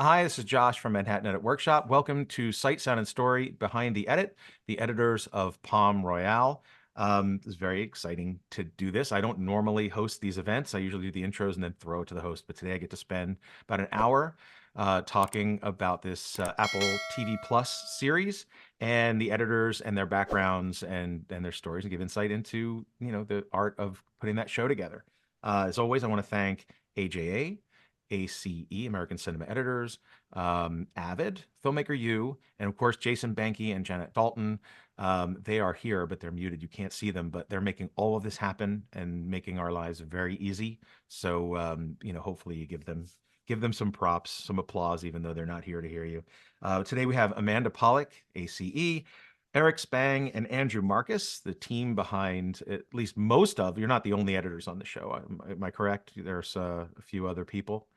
Hi, this is Josh from Manhattan Edit Workshop. Welcome to Sight, Sound, and Story Behind the Edit, the editors of Palm Royale. It's very exciting to do this. I don't normally host these events. I usually do the intros and then throw it to the host. But today I get to spend about an hour talking about this Apple TV Plus series and the editors and their backgrounds and their stories and give insight into, the art of putting that show together. As always, I want to thank AJA, ACE, American Cinema Editors, Avid, Filmmaker U, and of course, Jason Banky and Janet Dalton. They are here, but they're muted. You can't see them, but they're making all of this happen and making our lives very easy. So, hopefully you give them some props, some applause, even though they're not here to hear you. Today we have Amanda Pollack, ACE, Eric Spang, and Andrew Marcus, the team behind at least most of, you're not the only editors on the show. Am I correct? There's a few other people.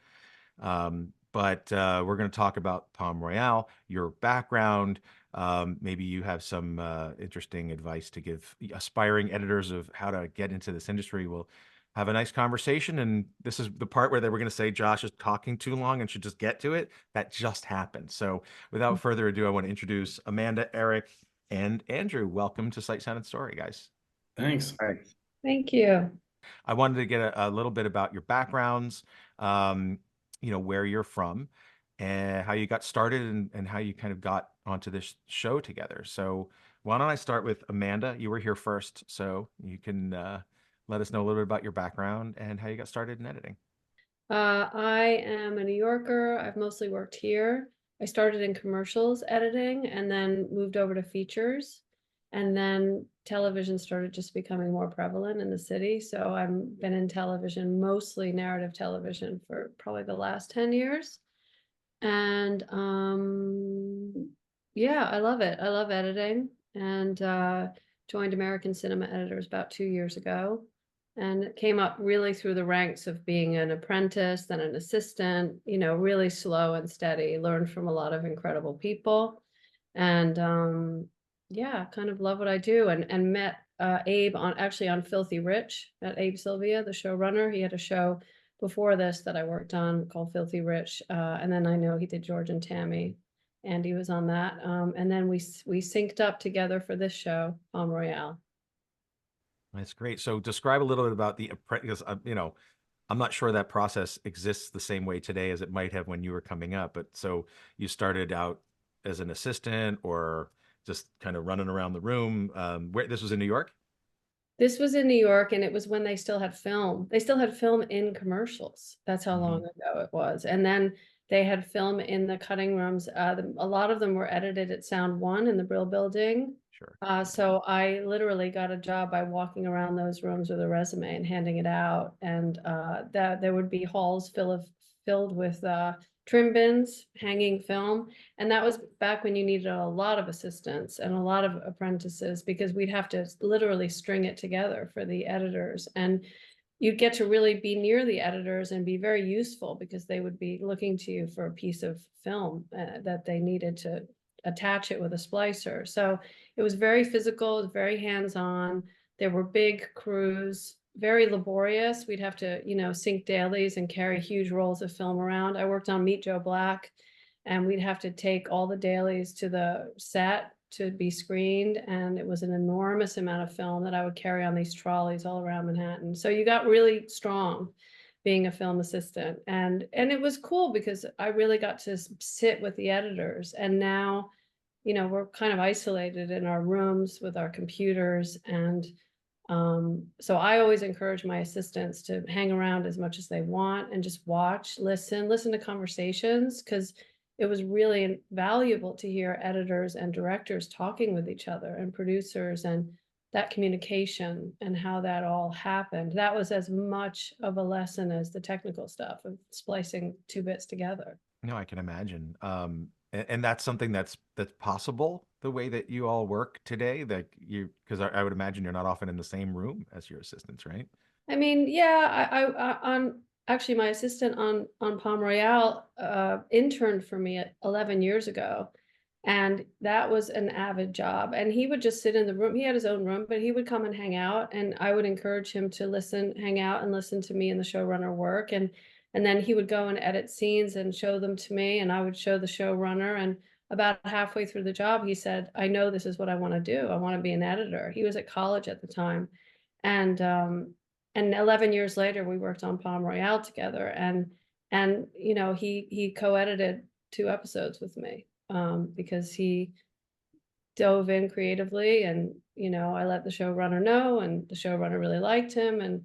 But we're going to talk about Palm Royale, your background. Maybe you have some interesting advice to give aspiring editors of how to get into this industry. We'll have a nice conversation. And this is the part where they were going to say Josh is talking too long and should just get to it. That just happened. So without further ado, I want to introduce Amanda, Eric, and Andrew. Welcome to Sight, Sound, and Story, guys. Thanks. Thank you. I wanted to get a little bit about your backgrounds, where you're from and how you got started and how you kind of got onto this show together. So why don't I start with Amanda? You were here first, so you can let us know a little bit about your background and how you got started in editing. I am a New Yorker. I've mostly worked here. I started in commercials editing and then moved over to features. And then television started just becoming more prevalent in the city. So I've been in television, mostly narrative television, for probably the last 10 years. And yeah, I love it. I love editing, and joined American Cinema Editors about 2 years ago. And it came up really through the ranks of being an apprentice, then an assistant, really slow and steady, learned from a lot of incredible people. And yeah, kind of love what I do, and met Abe on Filthy Rich, met Abe Sylvia, the showrunner. He had a show before this that I worked on called Filthy Rich. And then I know he did George and Tammy, and he was on that. And then we synced up together for this show, Palm Royale. That's great. So describe a little bit about the apprentice, I'm not sure that process exists the same way today as it might have when you were coming up. But so you started out as an assistant or just kind of running around the room. Where this was in New York? This was in New York, and it was when they still had film. They still had film in commercials. That's how long ago it was. And then they had film in the cutting rooms. A lot of them were edited at Sound One in the Brill Building. Sure. So I literally got a job by walking around those rooms with a resume and handing it out. And that there would be halls filled with trim bins, hanging film. And that was back when you needed a lot of assistants and a lot of apprentices, because we'd have to literally string it together for the editors. And you'd get to really be near the editors and be very useful, because they would be looking to you for a piece of film that they needed to attach it with a splicer. So it was very physical, it was very hands-on. There were big crews, very laborious. We'd have to, sync dailies and carry huge rolls of film around. I worked on Meet Joe Black, and we'd have to take all the dailies to the set to be screened. And it was an enormous amount of film that I would carry on these trolleys all around Manhattan. So you got really strong being a film assistant. And it was cool because I really got to sit with the editors. And now, we're kind of isolated in our rooms with our computers. And so I always encourage my assistants to hang around as much as they want and just watch, listen to conversations, because it was really valuable to hear editors and directors talking with each other, and producers, and that communication and how that all happened. That was as much of a lesson as the technical stuff of splicing two bits together. No, I can imagine. And that's something that's possible the way that you all work today, that because I would imagine you're not often in the same room as your assistants, right? I mean, yeah, actually my assistant on Palm Royale interned for me 11 years ago. And that was an avid job. And he would just sit in the room. He had his own room, but he would come and hang out. And I would encourage him to hang out and listen to me and the showrunner work. And And then he would go and edit scenes and show them to me, and I would show the showrunner. And about halfway through the job, he said, "I know this is what I want to do. I want to be an editor." He was at college at the time, and 11 years later, we worked on Palm Royale together, and he co-edited 2 episodes with me, because he dove in creatively, and I let the showrunner know, and the showrunner really liked him, and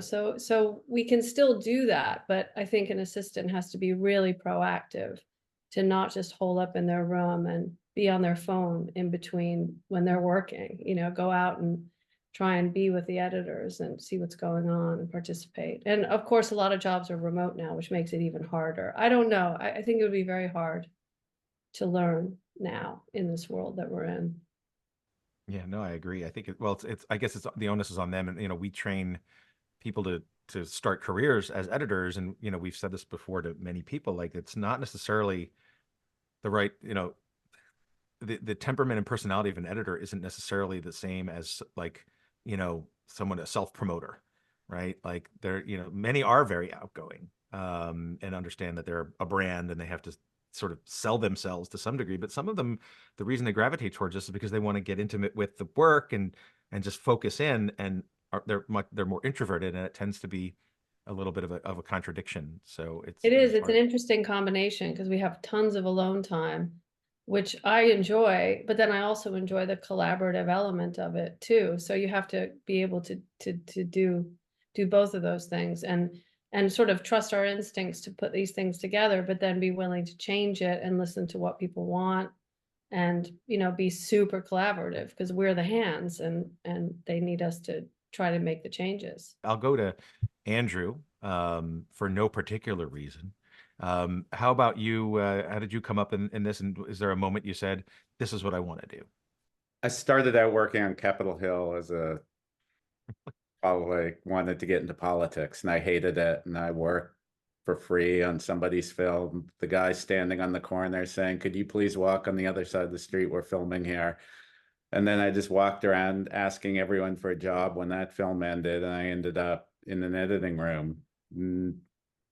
so we can still do that, but I think an assistant has to be really proactive to not just hole up in their room and be on their phone in between when they're working. Go out and try and be with the editors and see what's going on and participate. And of course, a lot of jobs are remote now, which makes it even harder. I don't know. I think it would be very hard to learn now in this world that we're in. Yeah, no, I agree. I think well, I guess it's the onus is on them, and we train people to start careers as editors, and we've said this before to many people, like it's not necessarily the right, the temperament and personality of an editor isn't necessarily the same as like, someone, a self-promoter, right? Like many are very outgoing, and understand that they're a brand and they have to sort of sell themselves to some degree. But some of them, the reason they gravitate towards this is because they want to get intimate with the work and just focus in, and they're more introverted, and it tends to be a little bit of a contradiction. So It is, it's it's an hard. interesting combination because we have tons of alone time, which I enjoy, but then I also enjoy the collaborative element of it too. So you have to be able to do both of those things, and sort of trust our instincts to put these things together, but then be willing to change it and listen to what people want, and be super collaborative because we're the hands, and they need us to try to make the changes. I'll go to Andrew, for no particular reason. How about you? How did you come up in this? And is there a moment you said, "This is what I want to do"? I started out working on Capitol Hill as a probably wanted to get into politics, and I hated it. And I worked for free on somebody's film. The guy standing on the corner saying, "Could you please walk on the other side of the street? We're filming here." And then I just walked around asking everyone for a job when that film ended, and I ended up in an editing room.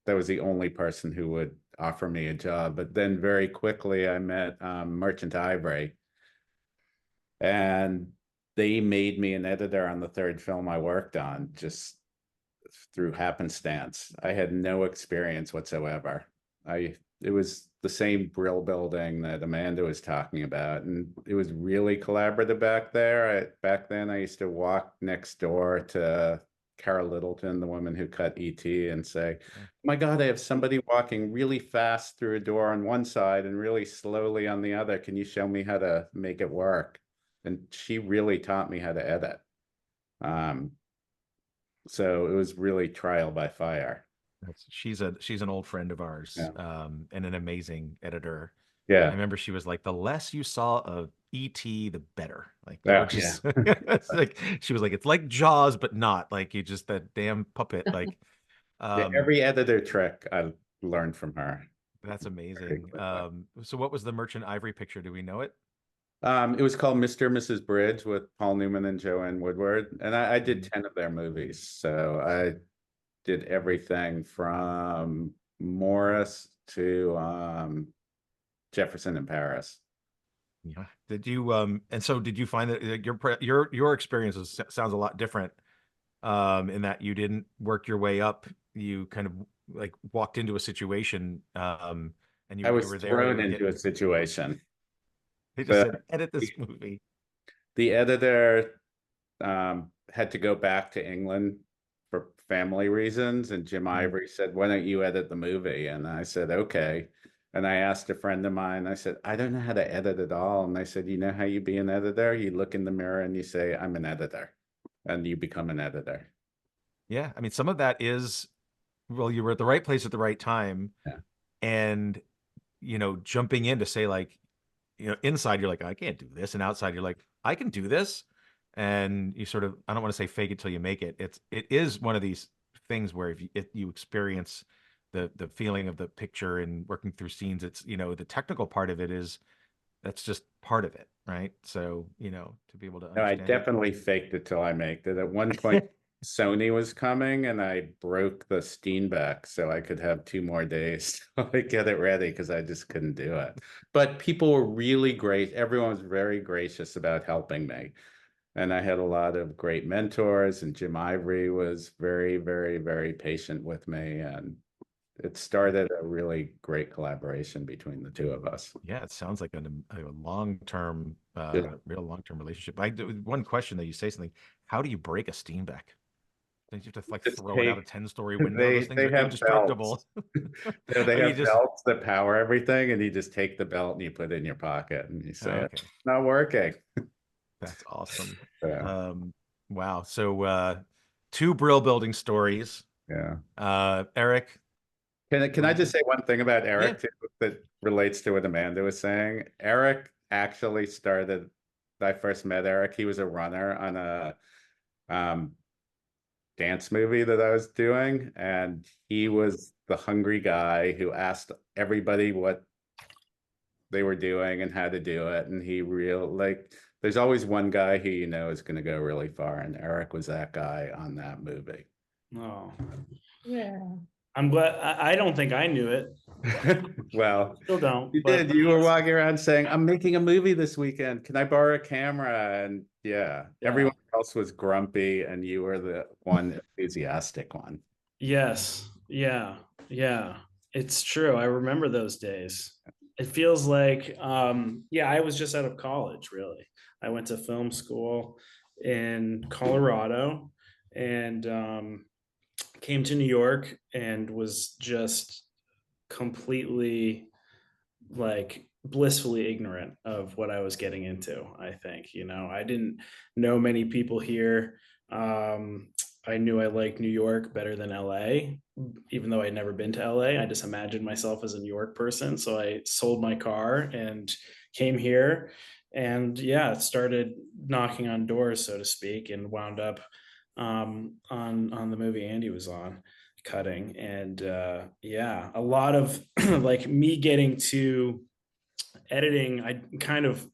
That was the only person who would offer me a job. But then very quickly I met Merchant Ivory, and they made me an editor on the third film I worked on just through happenstance. I had no experience whatsoever. It was the same Brill building that Amanda was talking about, and it was really collaborative back there. Back then, I used to walk next door to Cara Littleton, the woman who cut E.T., and say, "Oh my God, I have somebody walking really fast through a door on one side and really slowly on the other. Can you show me how to make it work?" And she really taught me how to edit. So it was really trial by fire. She's an old friend of ours, Yeah. and an amazing editor. I Yeah. remember she was like, "The less you saw of ET, the better." Like you were Yeah. just, it's like she was like, "It's like Jaws, but not like you just that damn puppet." Like, Yeah. um, Every editor trick I learned from her. that's Very amazing. quickly. So what was the Merchant Ivory picture? Do we know it? It was called Mr. and Mrs. Bridge with Paul Newman and Joanne Woodward. And I did Mhm. 10 of their movies. So I did everything from Morris to Jefferson in Paris. Yeah. Did you and so did you find that your experience sounds a lot different, in that you didn't work your way up, you kind of like walked into a situation, and I you was were there and you thrown were into a getting, situation. they just The, said, "Edit this movie." the editor had to go back to England for family reasons. And Jim Mm. Ivory said, "Why don't you edit the movie?" And I said, "Okay." And I asked a friend of mine, I said, "I don't know how to edit at all." And they said, "You know how you be an editor? You look in the mirror and you say, 'I'm an editor.' And you become an editor." Yeah, I mean, some of that is, well, you were at the right place at the right time, Yeah. and jumping in to say like, inside you're like, "I can't do this," and outside you're like, "I can do this," and you sort of, I don't want to say fake it till you make it. It is one of these things where if you experience the feeling of the picture and working through scenes, it's the technical part of it is, that's just part of it, right? So to be able to No, I understand it. definitely faked it till I made it. At one point, Sony was coming, and I broke the Steenbeck so I could have 2 more days to get it ready because I just couldn't do it. But people were really great. Everyone was very gracious about helping me. And I had a lot of great mentors, and Jim Ivory was very, very, very patient with me. And it started a really great collaboration between the two of us. Yeah, it sounds like a long-term, Yeah. real long-term relationship. One question that you say something, how do you break a Steenbeck? Don't you have to like Just throw it out a take 10-story window? Those things they are have indestructible. belts. They Oh, you have just belts that power everything, and you just take the belt and you put it in your pocket and you say, okay. it's not working. That's awesome. Yeah. Wow. So 2 Brill building stories. Yeah. Eric, Can I just say one thing about yeah. Eric too that relates to what Amanda was saying? Eric actually started, I first met Eric, he was a runner on a um, dance movie that I was doing, and he was the hungry guy who asked everybody what they were doing and how to do it. And he there's always one guy who you know is going to go really far, and Eric was that guy on that movie. Oh, Yeah. I'm glad. I don't think I knew it. Well, Still don't. you but did. You were walking around saying, "I'm making a movie this weekend. Can I borrow a camera?" And yeah, Yeah. everyone else was grumpy, and you were the one enthusiastic one. Yes. Yeah. Yeah. It's true. I remember those days. It feels like, yeah, I was just out of college, really. I went to film school in Colorado and came to New York and was just completely like blissfully ignorant of what I was getting into. I think, I didn't know many people here. I knew I liked New York better than LA, even though I'd never been to LA. I just imagined myself as a New York person. So I sold my car and came here and yeah, started knocking on doors, so to speak, and wound up on the movie Andy was on cutting. And yeah, a lot of like me getting to editing, I kind of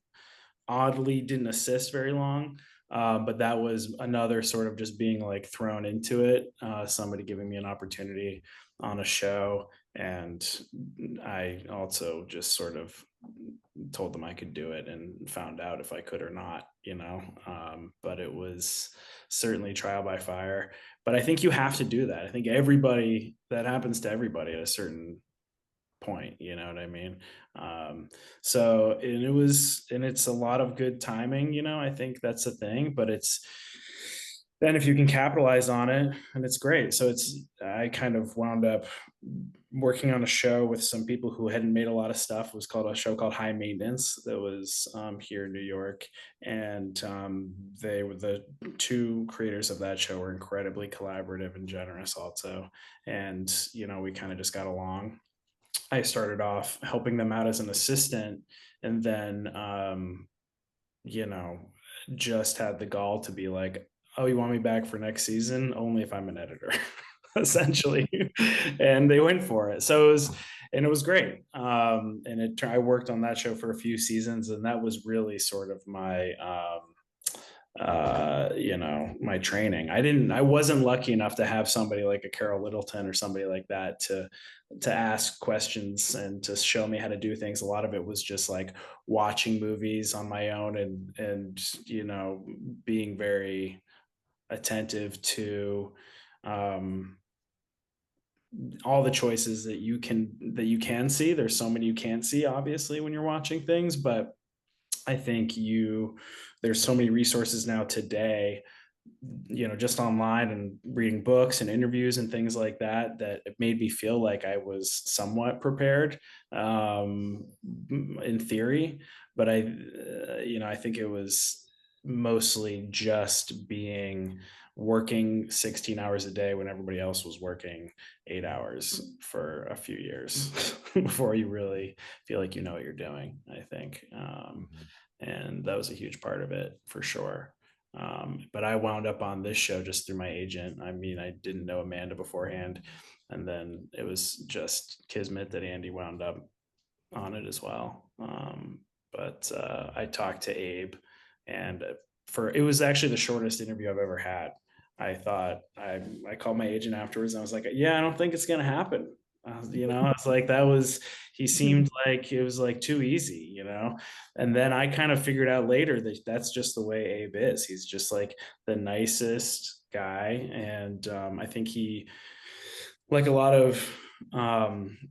oddly didn't assist very long. But that was another sort of just being like thrown into it. Somebody giving me an opportunity on a show. And I also just sort of told them I could do it and found out if I could or not, but it was certainly trial by fire. But I think you have to do that. I think that happens to everybody at a certain point, you know what I mean? So and it's a lot of good timing, I think that's the thing, but it's then if you can capitalize on it, and it's great. So I kind of wound up working on a show with some people who hadn't made a lot of stuff. It was called a show called High Maintenance that was here in New York. And they were the 2 creators of that show were incredibly collaborative and generous also. And, we kind of just got along. I started off helping them out as an assistant and then, just had the gall to be like, oh, you want me back for next season? Only if I'm an editor, essentially. And they went for it. So it was great. I worked on that show for a few seasons, and that was really sort of my, my training. I wasn't lucky enough to have somebody like a Carol Littleton or somebody like that to ask questions and to show me how to do things. A lot of it was just like watching movies on my own and being very attentive to all the choices that you can see. There's so many you can't see, obviously, when you're watching things, but I think there's so many resources now today, just online and reading books and interviews and things like that, that it made me feel like I was somewhat prepared in theory. But I think it was mostly just working 16 hours a day when everybody else was working 8 hours for a few years before you really feel like you know what you're doing, I think. And that was a huge part of it for sure. But I wound up on this show just through my agent. I mean, I didn't know Amanda beforehand, and then it was just kismet that Andy wound up on it as well. But I talked to Abe, and it was actually the shortest interview I've ever had. I thought I called my agent afterwards and I was like, yeah, I don't think it's gonna happen. You know, I was like, he seemed like it was like too easy, you know. And then I kind of figured out later that that's just the way Abe is. He's just like the nicest guy, and I think he, like a lot of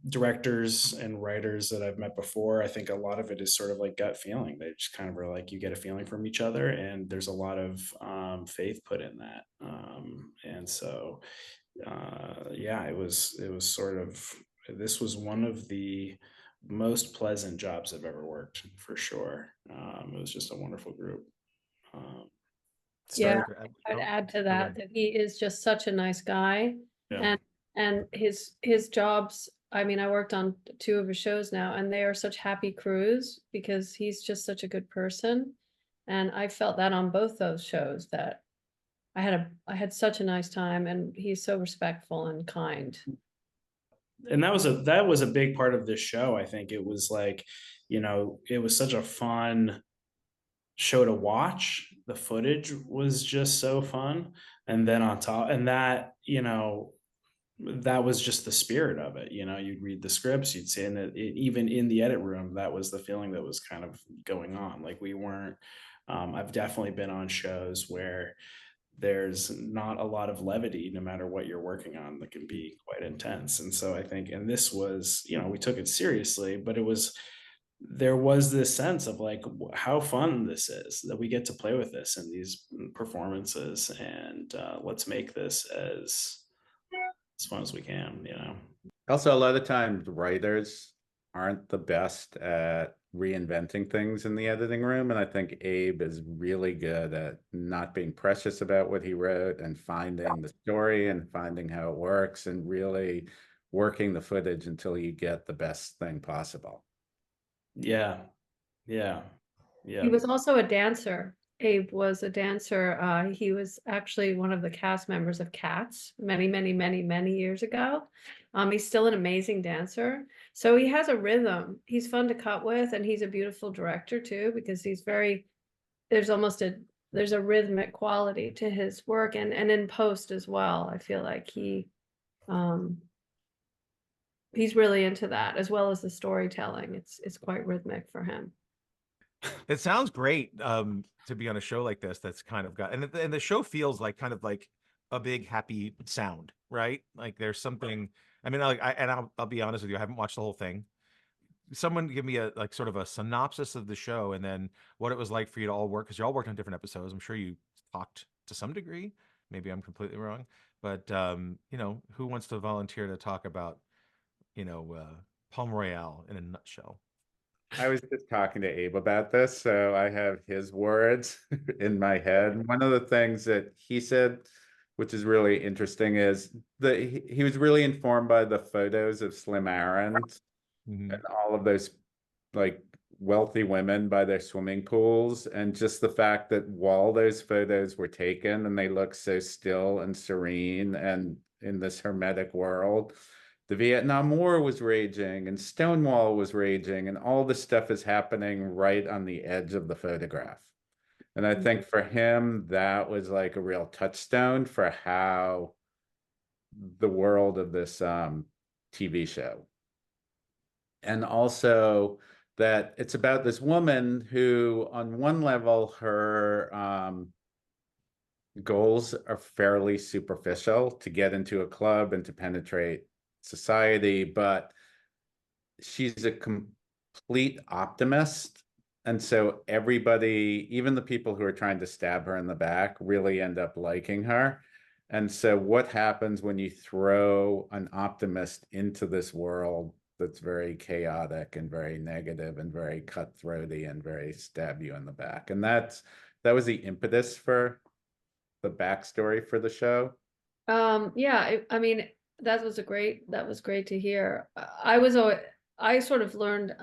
directors and writers that I've met before, I think a lot of it is sort of like gut feeling. They just kind of are like, you get a feeling from each other, and there's a lot of faith put in that. And so, yeah, it was sort of, this was one of the most pleasant jobs I've ever worked, for sure. It was just a wonderful group. Yeah, Started- I'd oh, add to go that ahead. that he is just such a nice guy. Yeah. And his jobs, I mean, I worked on 2 of his shows now, and they are such happy crews because he's just such a good person. And I felt that on both those shows, that I had such a nice time, and he's so respectful and kind. And that was a big part of this show. I think it was like, you know, it was such a fun show to watch. The footage was just so fun. And then on top, and that, you know, that was just the spirit of it. You know, you'd read the scripts, you'd see, and even in the edit room, that was the feeling that was kind of going on. Like we weren't, I've definitely been on shows where there's not a lot of levity, no matter what you're working on, that can be quite intense. And so I think, and this was, you know, we took it seriously, but there was this sense of like how fun this is, that we get to play with this in these performances, and let's make this as fun as we can, you know. Also, a lot of times writers aren't the best at reinventing things in the editing room. And I think Abe is really good at not being precious about what he wrote and finding the story and finding how it works and really working the footage until you get the best thing possible. Yeah. Yeah. Yeah. He was also a dancer. Abe was a dancer. He was actually one of the cast members of Cats many, many, many, many years ago. He's still an amazing dancer. So he has a rhythm. He's fun to cut with, and he's a beautiful director too, because there's a rhythmic quality to his work, and in post as well. I feel like he's really into that, as well as the storytelling. It's quite rhythmic for him. It sounds great to be on a show like this that's kind of got, and the show feels like kind of like a big happy sound, right? Like there's something, I mean, I'll be honest with you, I haven't watched the whole thing. Someone give me a like sort of a synopsis of the show, and then what it was like for you to all work, because you all worked on different episodes. I'm sure you talked to some degree. Maybe I'm completely wrong, but you know, who wants to volunteer to talk about, you know, Palm Royale in a nutshell? I was just talking to Abe about this, so I have his words in my head. One of the things that he said, which is really interesting, is that he was really informed by the photos of Slim Aarons Mhm. and all of those like wealthy women by their swimming pools, and just the fact that while those photos were taken and they look so still and serene and in this hermetic world, the Vietnam War was raging and Stonewall was raging, and all this stuff is happening right on the edge of the photograph. And I think for him, that was like a real touchstone for how the world of this TV show. And also that it's about this woman who, on one level, her goals are fairly superficial, to get into a club and to penetrate society, but she's a complete optimist. And so everybody, even the people who are trying to stab her in the back, really end up liking her. And so what happens when you throw an optimist into this world that's very chaotic and very negative and very cutthroaty and very stab you in the back? And that was the impetus for the backstory for the show. Yeah, I mean, that was great to hear. I sort of learned,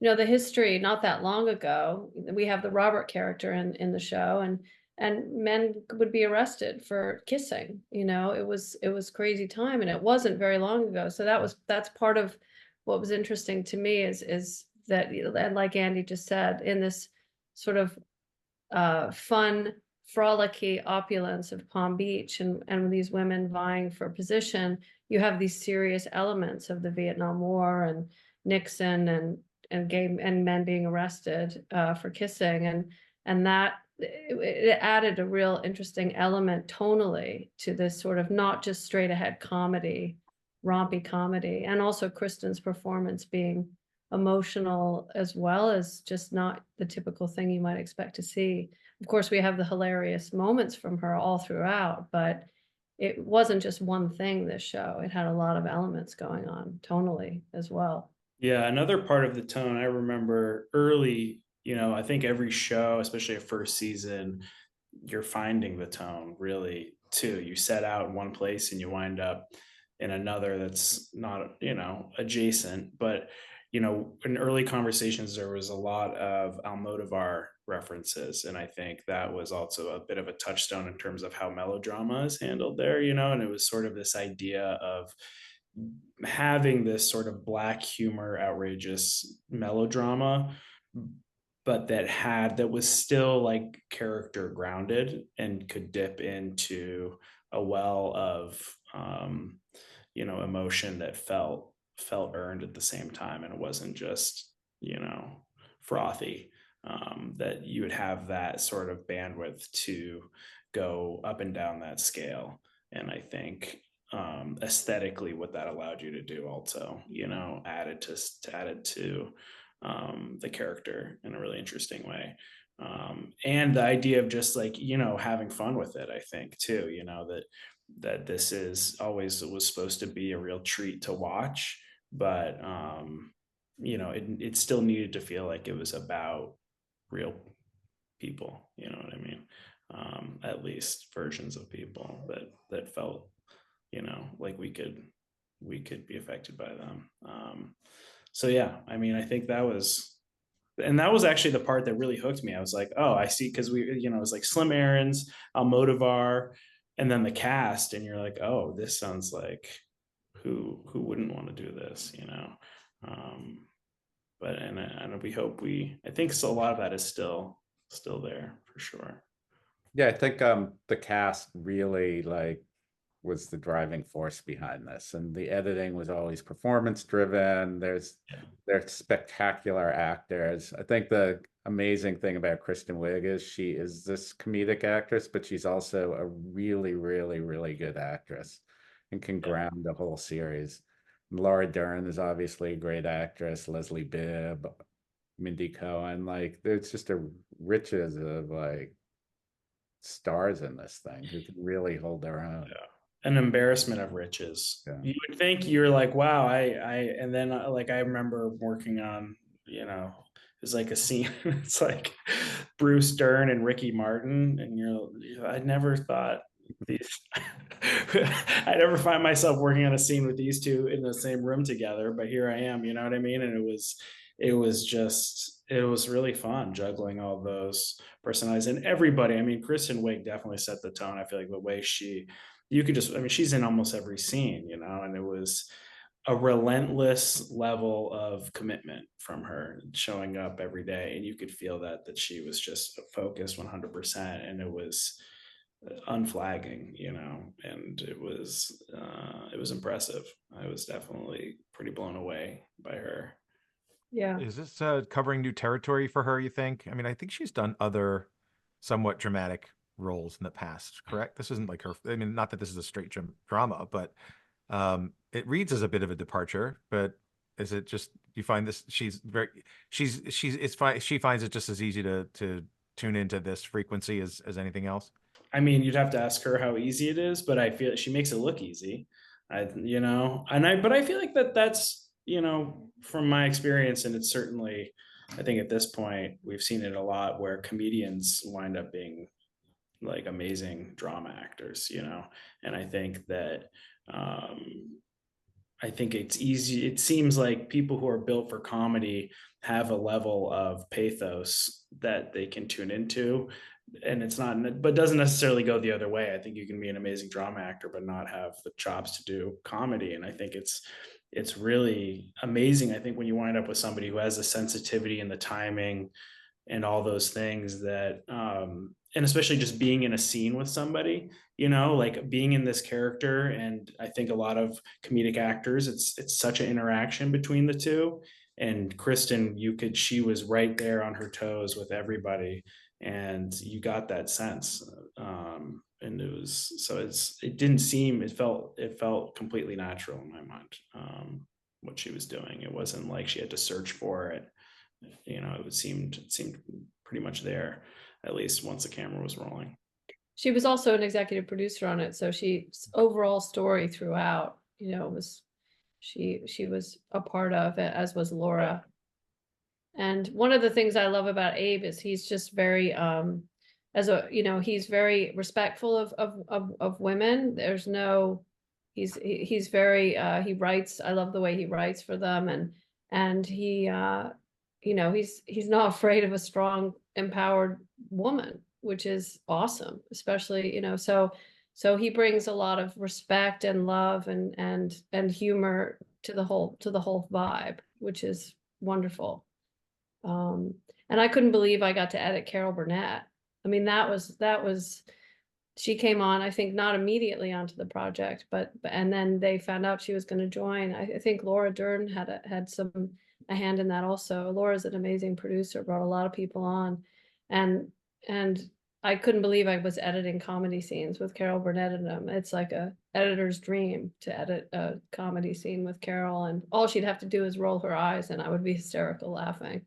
the history not that long ago. We have the Robert character in the show, and men would be arrested for kissing. It was crazy time, and it wasn't very long ago. So that's part of what was interesting to me is that, and like Andy just said, in this sort of fun frolicky opulence of Palm Beach and these women vying for position, you have these serious elements of the Vietnam War and Nixon and gay and men being arrested for kissing, and that it added a real interesting element tonally to this sort of not just straight ahead comedy, rompy comedy, and also Kristen's performance being emotional as well as just not the typical thing you might expect to see. Of course, we have the hilarious moments from her all throughout, but it wasn't just one thing, this show. It had a lot of elements going on tonally as well. Yeah, another part of the tone I remember early, I think every show, especially a first season, you're finding the tone really too. You set out in one place and you wind up in another that's not, adjacent. But, in early conversations, there was a lot of Almodovar references. And I think that was also a bit of a touchstone in terms of how melodrama is handled there, and it was sort of this idea of having this sort of black humor, outrageous melodrama, but that was still like character grounded and could dip into a well of emotion that felt earned at the same time, and it wasn't just frothy. That you would have that sort of bandwidth to go up and down that scale, and I think aesthetically what that allowed you to do also added to the character in a really interesting way, and the idea of just like having fun with it. I think too that this is always, it was supposed to be a real treat to watch, but it still needed to feel like it was about real people, you know what I mean? At least versions of people that felt like we could be affected by them. So yeah, I mean, I think that was actually the part that really hooked me. I was like, oh, I see, because it was like Slim Aarons, Almodovar, and then the cast, and you're like, oh, this sounds like who wouldn't want to do this, but and we hope I think so a lot of that is still there for sure. Yeah, I think the cast really was the driving force behind this, and the editing was always performance driven. They're spectacular actors. I think the amazing thing about Kristen Wiig is she is this comedic actress, but she's also a really, really, really good actress and can ground the whole series. And Laura Dern is obviously a great actress. Leslie Bibb, Mindy Cohen, there's just a riches of stars in this thing who can really hold their own. Yeah. An embarrassment of riches. Yeah. You would think you're like, wow, and then I remember working on, it's like a scene, it's like Bruce Dern and Ricky Martin, and I never thought these, I never find myself working on a scene with these two in the same room together, but here I am, you know what I mean? And it was really fun juggling all those personalities and everybody. I mean, Kristen Wiig definitely set the tone. I feel like the way she's in almost every scene, and it was a relentless level of commitment from her showing up every day. And you could feel that she was just focused 100%, and it was unflagging, and it was impressive. I was definitely pretty blown away by her. Yeah. Is this covering new territory for her, you think? I mean, I think she's done other somewhat dramatic roles in the past, correct? This isn't like her, I mean, not that this is a straight drama, but it reads as a bit of a departure. But is it just, you find this, she finds it just as easy to tune into this frequency as anything else? I mean, you'd have to ask her how easy it is, but I feel she makes it look easy. But I feel like that's, from my experience, and it's certainly, I think at this point, we've seen it a lot where comedians wind up being like amazing drama actors, and I think that, I think it's easy. It seems like people who are built for comedy have a level of pathos that they can tune into, and it's not, but doesn't necessarily go the other way. I think you can be an amazing drama actor, but not have the chops to do comedy. And I think it's really amazing. I think when you wind up with somebody who has the sensitivity and the timing and all those things that, and especially just being in a scene with somebody, you know, like being in this character. And I think a lot of comedic actors, it's such an interaction between the two. And Kristen, she was right there on her toes with everybody, and you got that sense. And it felt completely natural in my mind, what she was doing. It wasn't like she had to search for it. You know, it seemed pretty much there, at least once the camera was rolling. She was also an executive producer on it, so she's overall story throughout, you know, was she was a part of it, as was Laura. And one of the things I love about Abe is he's just very he's very respectful of women. There's no, he's very he writes, I love the way he writes for them, and he he's not afraid of a strong, empowered woman, which is awesome, especially, so he brings a lot of respect and love and humor to the whole vibe, which is wonderful. And I couldn't believe I got to edit Carol Burnett. I mean, that was she came on, I think not immediately onto the project, but and then they found out she was going to join. I think Laura Dern had a hand in that also. Laura's an amazing producer, brought a lot of people on, and I couldn't believe I was editing comedy scenes with Carol Burnett in them. It's like a editor's dream to edit a comedy scene with Carol, and all she'd have to do is roll her eyes and I would be hysterical laughing.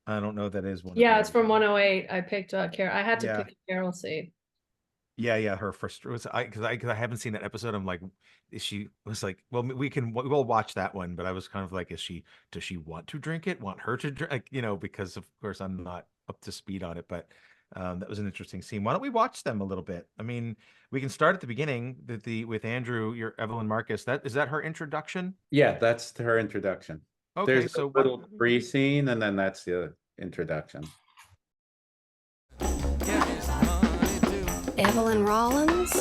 I don't know what that is. Yeah, it's from 108. I picked Carol. I had to Yeah. pick a Carol scene. Yeah, her first was because I haven't seen that episode. I'm like, she was like, well, we'll watch that one, but I was kind of like, does she want to drink it? Want her to drink? Because of course I'm not up to speed on it, but that was an interesting scene. Why don't we watch them a little bit? I mean, we can start at the beginning with Andrew, your Evelyn Marcus. Is that her introduction? Yeah, that's her introduction. Okay, There's so a little pre-scene, and then that's the introduction. Evelyn Rollins,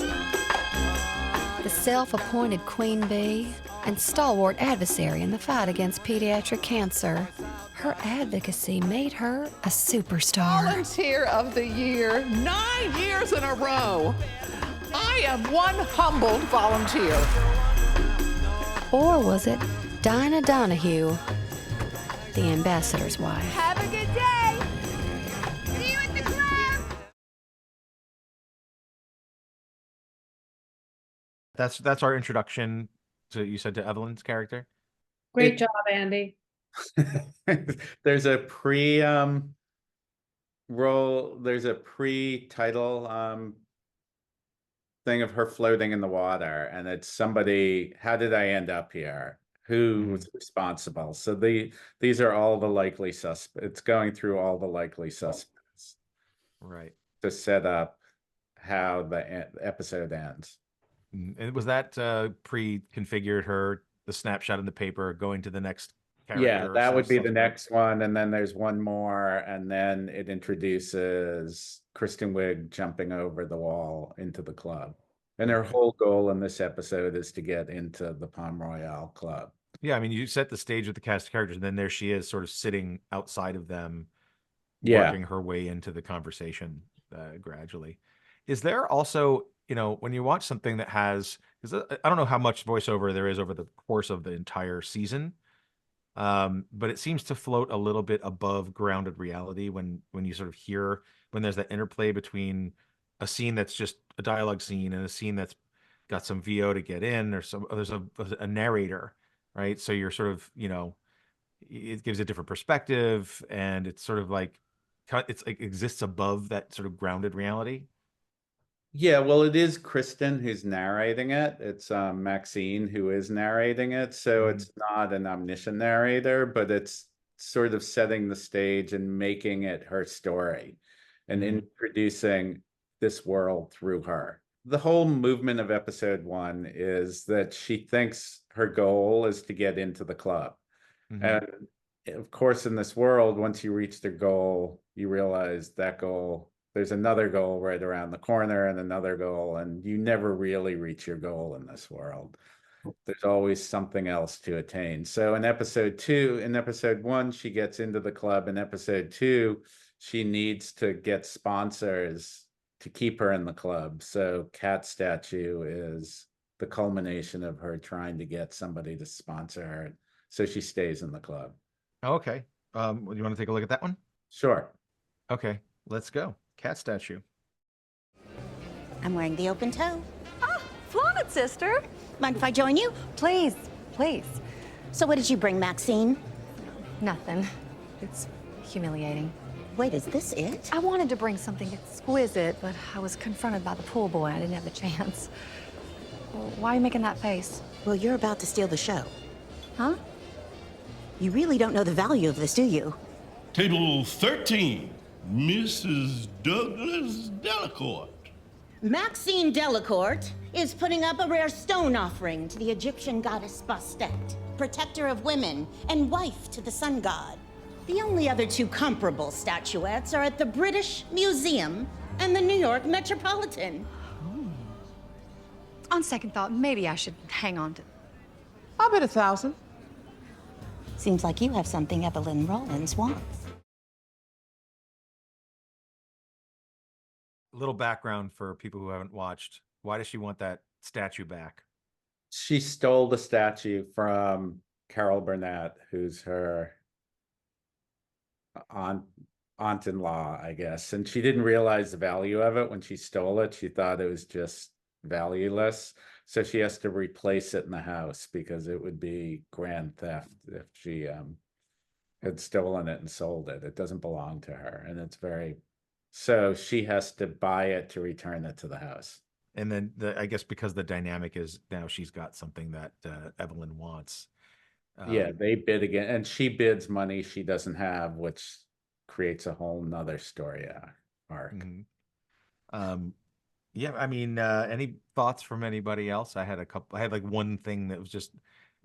the self-appointed queen bee and stalwart adversary in the fight against pediatric cancer. Her advocacy made her a superstar. Volunteer of the Year, 9 years in a row. I am one humbled volunteer. Or was it Dinah Donahue, the ambassador's wife? Have a good day. See you at the club. That's our introduction to, you said, to Evelyn's character. Great job, Andy. There's a there's a pre-title thing of her floating in the water, and it's somebody, how did I end up here? Who was responsible? So these are all the likely suspects. It's going through all the likely suspects, right, to set up how the episode ends. And was that pre-configured the snapshot in the paper going to the next character? Yeah, that would be the next one, and then there's one more, and then it introduces Kristen Wiig jumping over the wall into the club. And her whole goal in this episode is to get into the Palm Royale club. Yeah, I mean, you set the stage with the cast of characters, and then there she is, sort of sitting outside of them, working her way into the conversation gradually. Is there also, when you watch something that has, because I don't know how much voiceover there is over the course of the entire season, but it seems to float a little bit above grounded reality when you sort of hear, when there's that interplay between a scene that's just a dialogue scene and a scene that's got some VO to get in, or there's a narrator, right? So you're sort of, it gives a different perspective, and it's sort of like, it exists above that sort of grounded reality. Yeah, well, it is Kristen who's narrating it. It's Maxine who is narrating it. So it's not an omniscient narrator, but it's sort of setting the stage and making it her story and introducing this world through her. The whole movement of episode 1 is that she thinks her goal is to get into the club. And of course, in this world, once you reach the goal, you realize that goal, there's another goal right around the corner and another goal, and you never really reach your goal in this world. There's always something else to attain. So in episode 1, she gets into the club. In episode 2, she needs to get sponsors to keep her in the club. So Cat Statue is the culmination of her trying to get somebody to sponsor her so she stays in the club. Okay. You want to take a look at that one? Sure. Okay, let's go. Cat statue. I'm wearing the open toe. Flaunt it, sister. Mind if I join you? Please, please. So what did you bring, Maxine? Nothing. It's humiliating. Wait, is this it? I wanted to bring something exquisite, but I was confronted by the pool boy. I didn't have the chance. Well, why are you making that face? Well, you're about to steal the show. Huh? You really don't know the value of this, do you? Table 13, Mrs. Douglas Delacourt. Maxine Delacourt is putting up a rare stone offering to the Egyptian goddess Bastet, protector of women and wife to the sun god. The only other two comparable statuettes are at the British Museum and the New York Metropolitan. On second thought, maybe I should hang on to. I'll bet 1,000. Seems like you have something Evelyn Rollins wants. A little background for people who haven't watched. Why does she want that statue back? She stole the statue from Carol Burnett, who's her aunt-in-law, I guess. And she didn't realize the value of it when she stole it. She thought it was just valueless. So she has to replace it in the house because it would be grand theft if she had stolen it and sold it. It doesn't belong to her. And it's so she has to buy it to return it to the house. And then I guess because the dynamic is now she's got something that Evelyn wants. Yeah, they bid again, and she bids money she doesn't have, which creates a whole nother story arc. Mm-hmm. Yeah, I mean, any thoughts from anybody else? I had like one thing that was just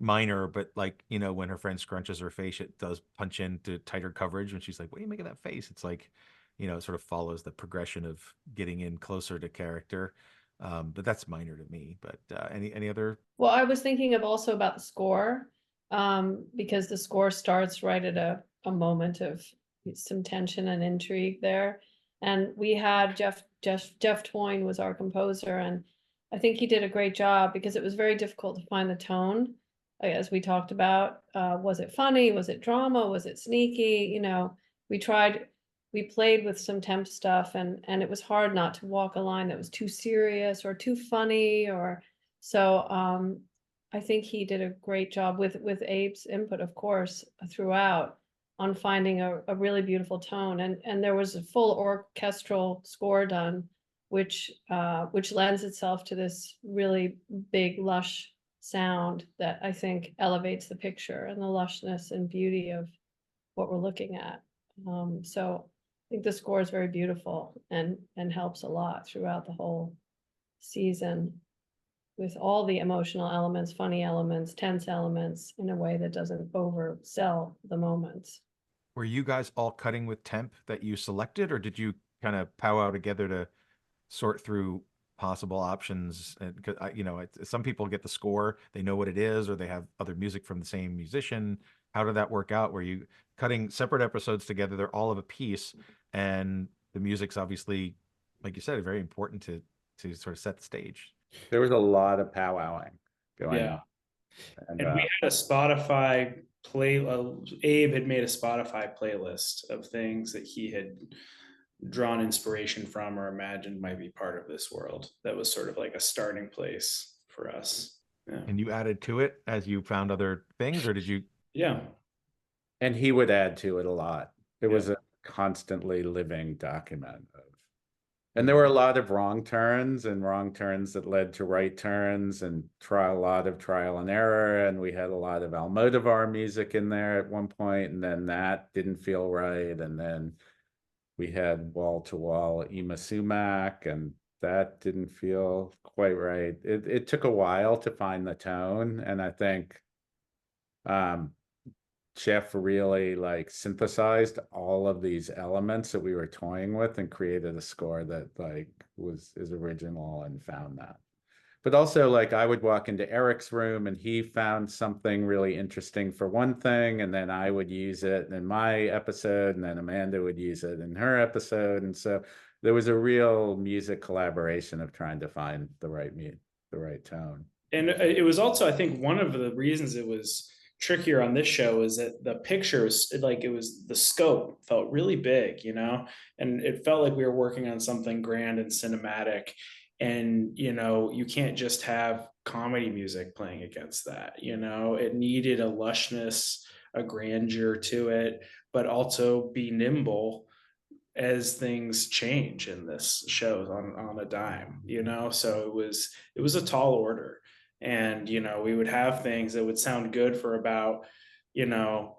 minor, but like, when her friend scrunches her face, it does punch into tighter coverage. And she's like, what are you making that face? It's like, it sort of follows the progression of getting in closer to character. But that's minor to me. But any other? Well, I was thinking also about the score, because the score starts right at a moment of some tension and intrigue there. And we had Jeff Toyne was our composer, and I think he did a great job because it was very difficult to find the tone, as we talked about. Was it funny? Was it drama? Was it sneaky? We played with some temp stuff, and it was hard not to walk a line that was too serious or too funny, so I think he did a great job with Abe's input, of course, throughout, on finding a really beautiful tone. And there was a full orchestral score done, which lends itself to this really big, lush sound that I think elevates the picture and the lushness and beauty of what we're looking at. So I think the score is very beautiful and helps a lot throughout the whole season, with all the emotional elements, funny elements, tense elements, in a way that doesn't oversell the moments. Were you guys all cutting with temp that you selected, or did you kind of powwow together to sort through possible options? And some people get the score, they know what it is, or they have other music from the same musician. How did that work out? Were you cutting separate episodes together? They're all of a piece, and the music's obviously, like you said, very important to sort of set the stage. There was a lot of powwowing going on. And we had a Spotify Abe had made a Spotify playlist of things that he had drawn inspiration from or imagined might be part of this world. That was sort of like a starting place for us. Yeah. And you added to it as you found other things, or did you? Yeah. And he would add to it a lot. It was a constantly living document and there were a lot of wrong turns that led to right turns, and a lot of trial and error. And we had a lot of Almodovar music in there at one point, and then that didn't feel right. And then we had wall to wall Ima Sumac, and that didn't feel quite right. It took a while to find the tone, and I think Jeff really synthesized all of these elements that we were toying with and created a score that is original and found that. But also, like, I would walk into Eric's room and he found something really interesting for one thing, and then I would use it in my episode, and then Amanda would use it in her episode. And so there was a real music collaboration of trying to find the right tone. And it was also, I think, one of the reasons it was trickier on this show is that the pictures, like, it was, the scope felt really big, you know, and it felt like we were working on something grand and cinematic. And, you know, you can't just have comedy music playing against that, you know, it needed a lushness, a grandeur to it, but also be nimble as things change in this show on a dime, you know. So it was a tall order. And, you know, we would have things that would sound good for about, you know,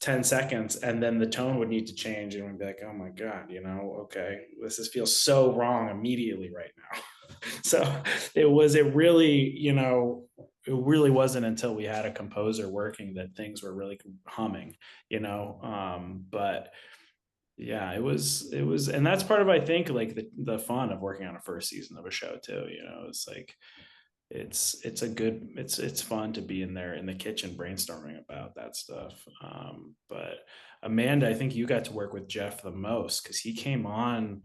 10 seconds, and then the tone would need to change, and we'd be like, oh my God, you know, okay, feels so wrong immediately right now. So it really, you know, it really wasn't until we had a composer working that things were really humming, you know. But yeah, it was, and that's part of, I think, like the fun of working on a first season of a show too, you know. It's like, it's fun to be in there in the kitchen brainstorming about that stuff. But Amanda, I think you got to work with Jeff the most, because he came on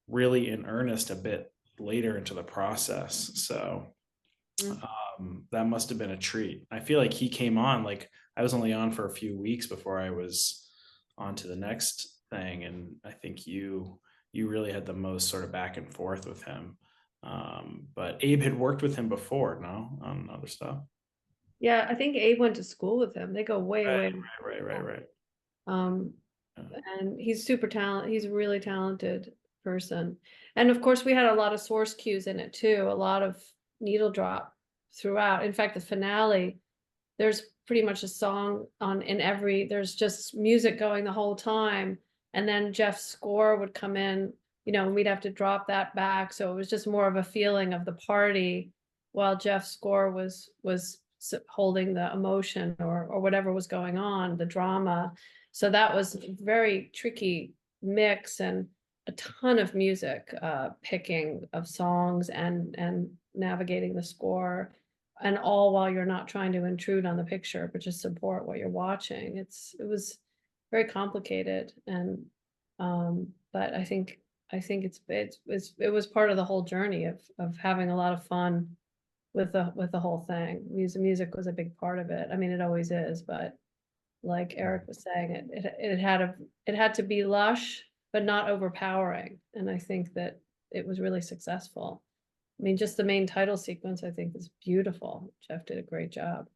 really in earnest a bit later into the process. So that must have been a treat. I feel like he came on, like, I was only on for a few weeks before I was on to the next thing, and I think you really had the most sort of back and forth with him. But Abe had worked with him before, no, on other stuff. Yeah, I think Abe went to school with him. They go way. Right. And he's super talented. He's a really talented person. And of course, we had a lot of source cues in it too, a lot of needle drop throughout. In fact, the finale, there's pretty much a song there's just music going the whole time. And then Jeff's score would come in, you know, and we'd have to drop that back. So it was just more of a feeling of the party, while Jeff's score was holding the emotion or whatever was going on, the drama. So that was a very tricky mix, and a ton of music, picking of songs and navigating the score, and all while you're not trying to intrude on the picture, but just support what you're watching. It was very complicated, and but I think it was part of the whole journey of having a lot of fun with the whole thing. Music was a big part of it. I mean, it always is, but like Eric was saying, it had to be lush but not overpowering, and I think that it was really successful. I mean, just the main title sequence, I think, is beautiful. Jeff did a great job.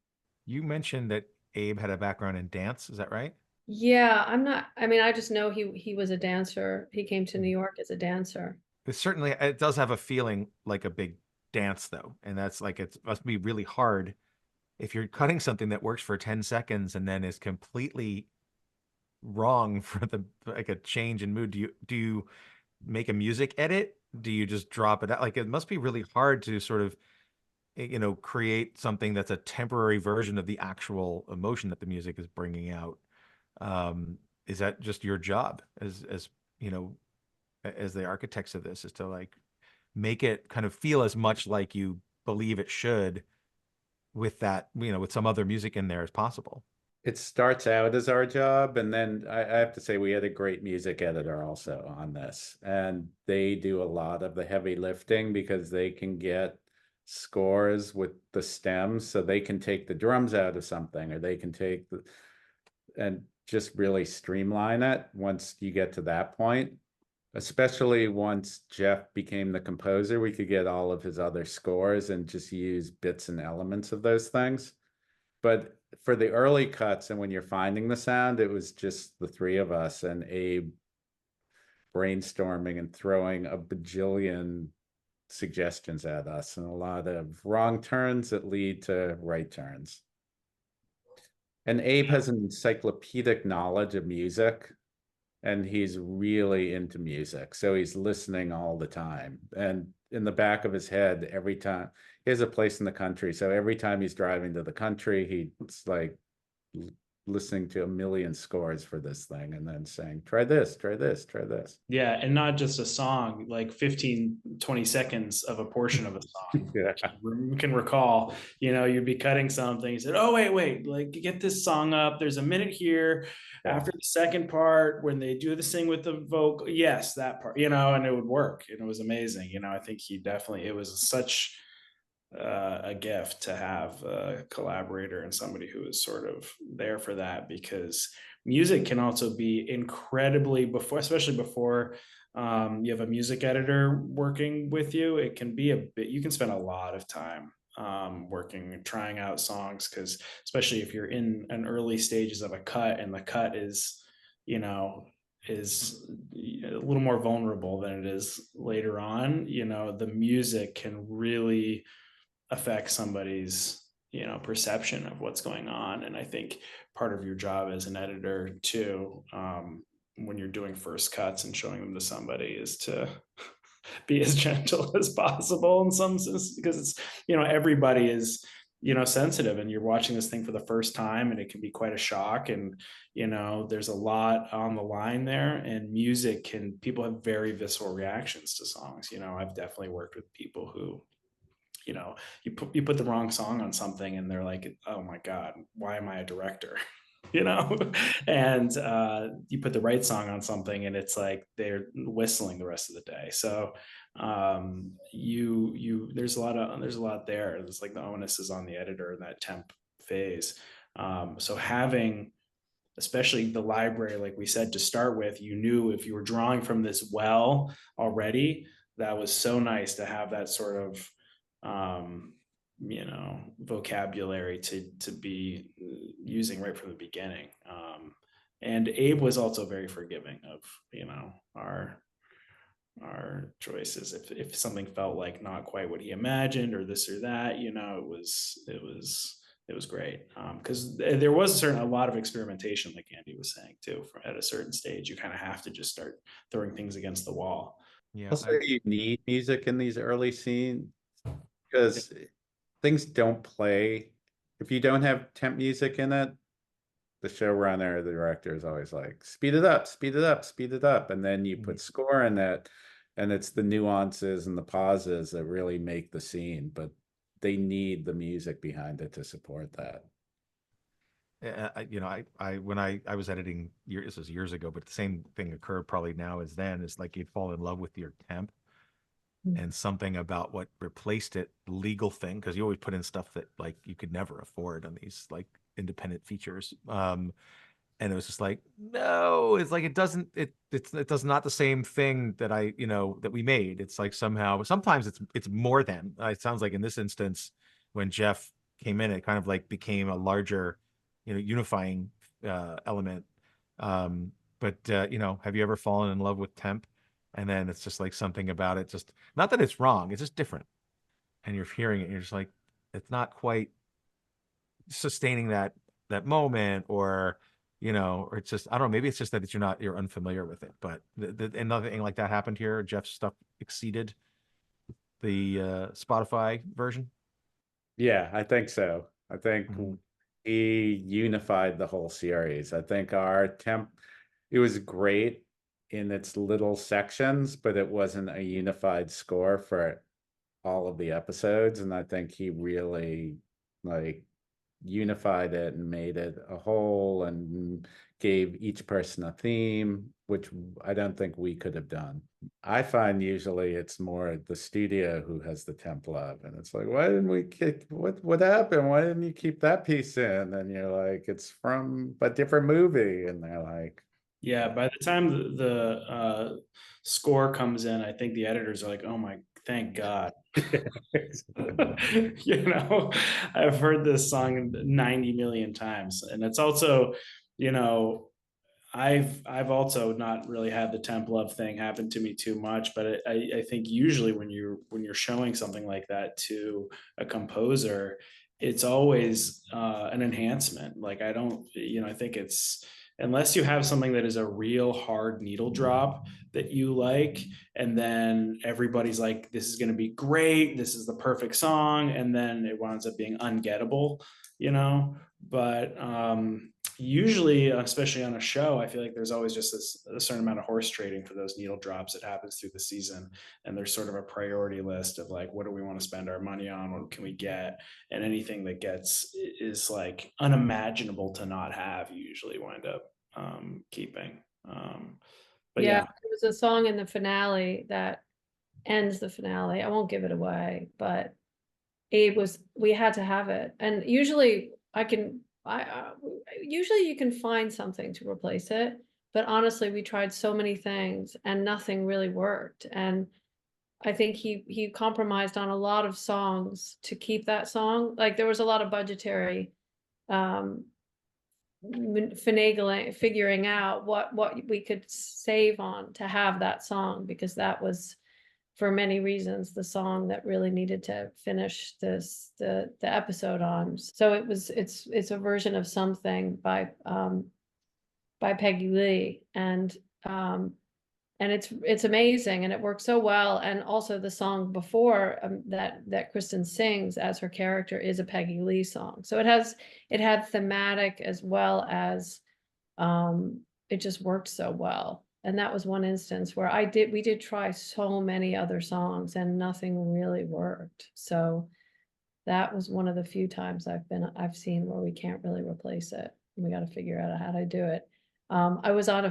You mentioned that Abe had a background in dance. Is that right? Yeah, I mean, I just know he was a dancer. He came to New York as a dancer. It does have a feeling like a big dance, though. And that's like, it must be really hard if you're cutting something that works for 10 seconds and then is completely wrong for like a change in mood. Do you make a music edit? Do you just drop it out? Like, it must be really hard to sort of, you know, create something that's a temporary version of the actual emotion that the music is bringing out. Is that just your job as you know, as the architects of this, is to like make it kind of feel as much like you believe it should with that, you know, with some other music in there as possible? It starts out as our job, and then I have to say we had a great music editor also on this, and they do a lot of the heavy lifting because they can get scores with the stems, so they can take the drums out of something, or they can take and just really streamline it once you get to that point. Especially once Jeff became the composer, we could get all of his other scores and just use bits and elements of those things. But for the early cuts and when you're finding the sound, it was just the three of us and Abe brainstorming and throwing a bajillion suggestions at us, and a lot of wrong turns that lead to right turns. And Abe has an encyclopedic knowledge of music, and he's really into music. So he's listening all the time. And in the back of his head, every time, he has a place in the country. So every time he's driving to the country, he's like listening to a million scores for this thing and then saying, try this, try this, try this. Yeah, and not just a song, like 15, 20 seconds of a portion of a song. Yeah. We can recall, you'd be cutting something. You said, oh, wait, like get this song up. There's a minute here after the second part when they do this thing with the vocal. Yes, that part, and it would work. And it was amazing. I think it was such a gift to have a collaborator and somebody who is sort of there for that, because music can also be incredibly especially before you have a music editor working with you. It can be you can spend a lot of time trying out songs, because especially if you're in an early stages of a cut and the cut is a little more vulnerable than it is later on, the music can really affect somebody's perception of what's going on. And I think part of your job as an editor too, when you're doing first cuts and showing them to somebody, is to be as gentle as possible in some sense, because it's everybody is sensitive, and you're watching this thing for the first time, and it can be quite a shock, and there's a lot on the line there, and people have very visceral reactions to songs. I've definitely worked with people who you put the wrong song on something and they're like, oh my God, why am I a director? And you put the right song on something and it's like they're whistling the rest of the day. So there's a lot there. It's like the onus is on the editor in that temp phase. So having, especially the library, like we said, to start with, you knew if you were drawing from this well already, that was so nice to have that sort of vocabulary to be using right from the beginning. And Abe was also very forgiving of our choices. If something felt like not quite what he imagined or this or that, it was great, because there was a lot of experimentation, like Andy was saying too. At a certain stage, you kind of have to just start throwing things against the wall. Yeah. Also, you need music in these early scenes, because things don't play if you don't have temp music in it. The showrunner, the director is always like, speed it up, speed it up, speed it up. And then you put score in it, and it's the nuances and the pauses that really make the scene, but they need the music behind it to support that. When I was editing, this was years ago, but the same thing occurred probably now as then. Is like you'd fall in love with your temp, and something about what replaced it, legal thing, because you always put in stuff that like you could never afford on these like independent features. And it was just like, no, it's like it does not the same thing that that we made. It's like sometimes it's more than. It sounds like in this instance, when Jeff came in, it kind of like became a larger, unifying element. But have you ever fallen in love with temp? And then it's just like something about it, just not that it's wrong, it's just different. And you're hearing it, and you're just like, it's not quite sustaining that moment, or or it's just, I don't know, maybe it's just that you're unfamiliar with it. But another thing like that happened here. Jeff's stuff exceeded the Spotify version. Yeah, I think so. I think he unified the whole series. I think our temp, it was great in its little sections, but it wasn't a unified score for all of the episodes. And I think he really like unified it and made it a whole and gave each person a theme, which I don't think we could have done. I find usually it's more the studio who has the temp love, and it's like, why didn't we kick, what happened? Why didn't you keep that piece in? And you're like, it's from a different movie. And they're like, yeah, by the time the score comes in, I think the editors are like, oh my, thank God. I've heard this song 90 million times. And it's also, I've also not really had the temp love thing happen to me too much, but I think usually when you're showing something like that to a composer, it's always an enhancement. Like I think it's, unless you have something that is a real hard needle drop that you like, and then everybody's like, this is going to be great, this is the perfect song, and then it winds up being ungettable, but usually, especially on a show, I feel like there's always just a certain amount of horse trading for those needle drops. It happens through the season, and there's sort of a priority list of like, what do we want to spend our money on? What can we get? And anything that gets is like unimaginable to not have, you usually wind up keeping. But Yeah, yeah, there was a song in the finale that ends the finale. I won't give it away, but we had to have it. And usually usually you can find something to replace it, but honestly, we tried so many things and nothing really worked. And I think he compromised on a lot of songs to keep that song. Like there was a lot of budgetary figuring out what we could save on to have that song, because that was, for many reasons, the song that really needed to finish the episode on. So it's a version of Something by Peggy Lee, and it's amazing, and it works so well. And also the song before that Kristen sings as her character is a Peggy Lee song. So it had thematic as well as it just worked so well. And that was one instance where we did try so many other songs and nothing really worked. So that was one of the few times I've seen where we can't really replace it. We got to figure out how to do it. I was on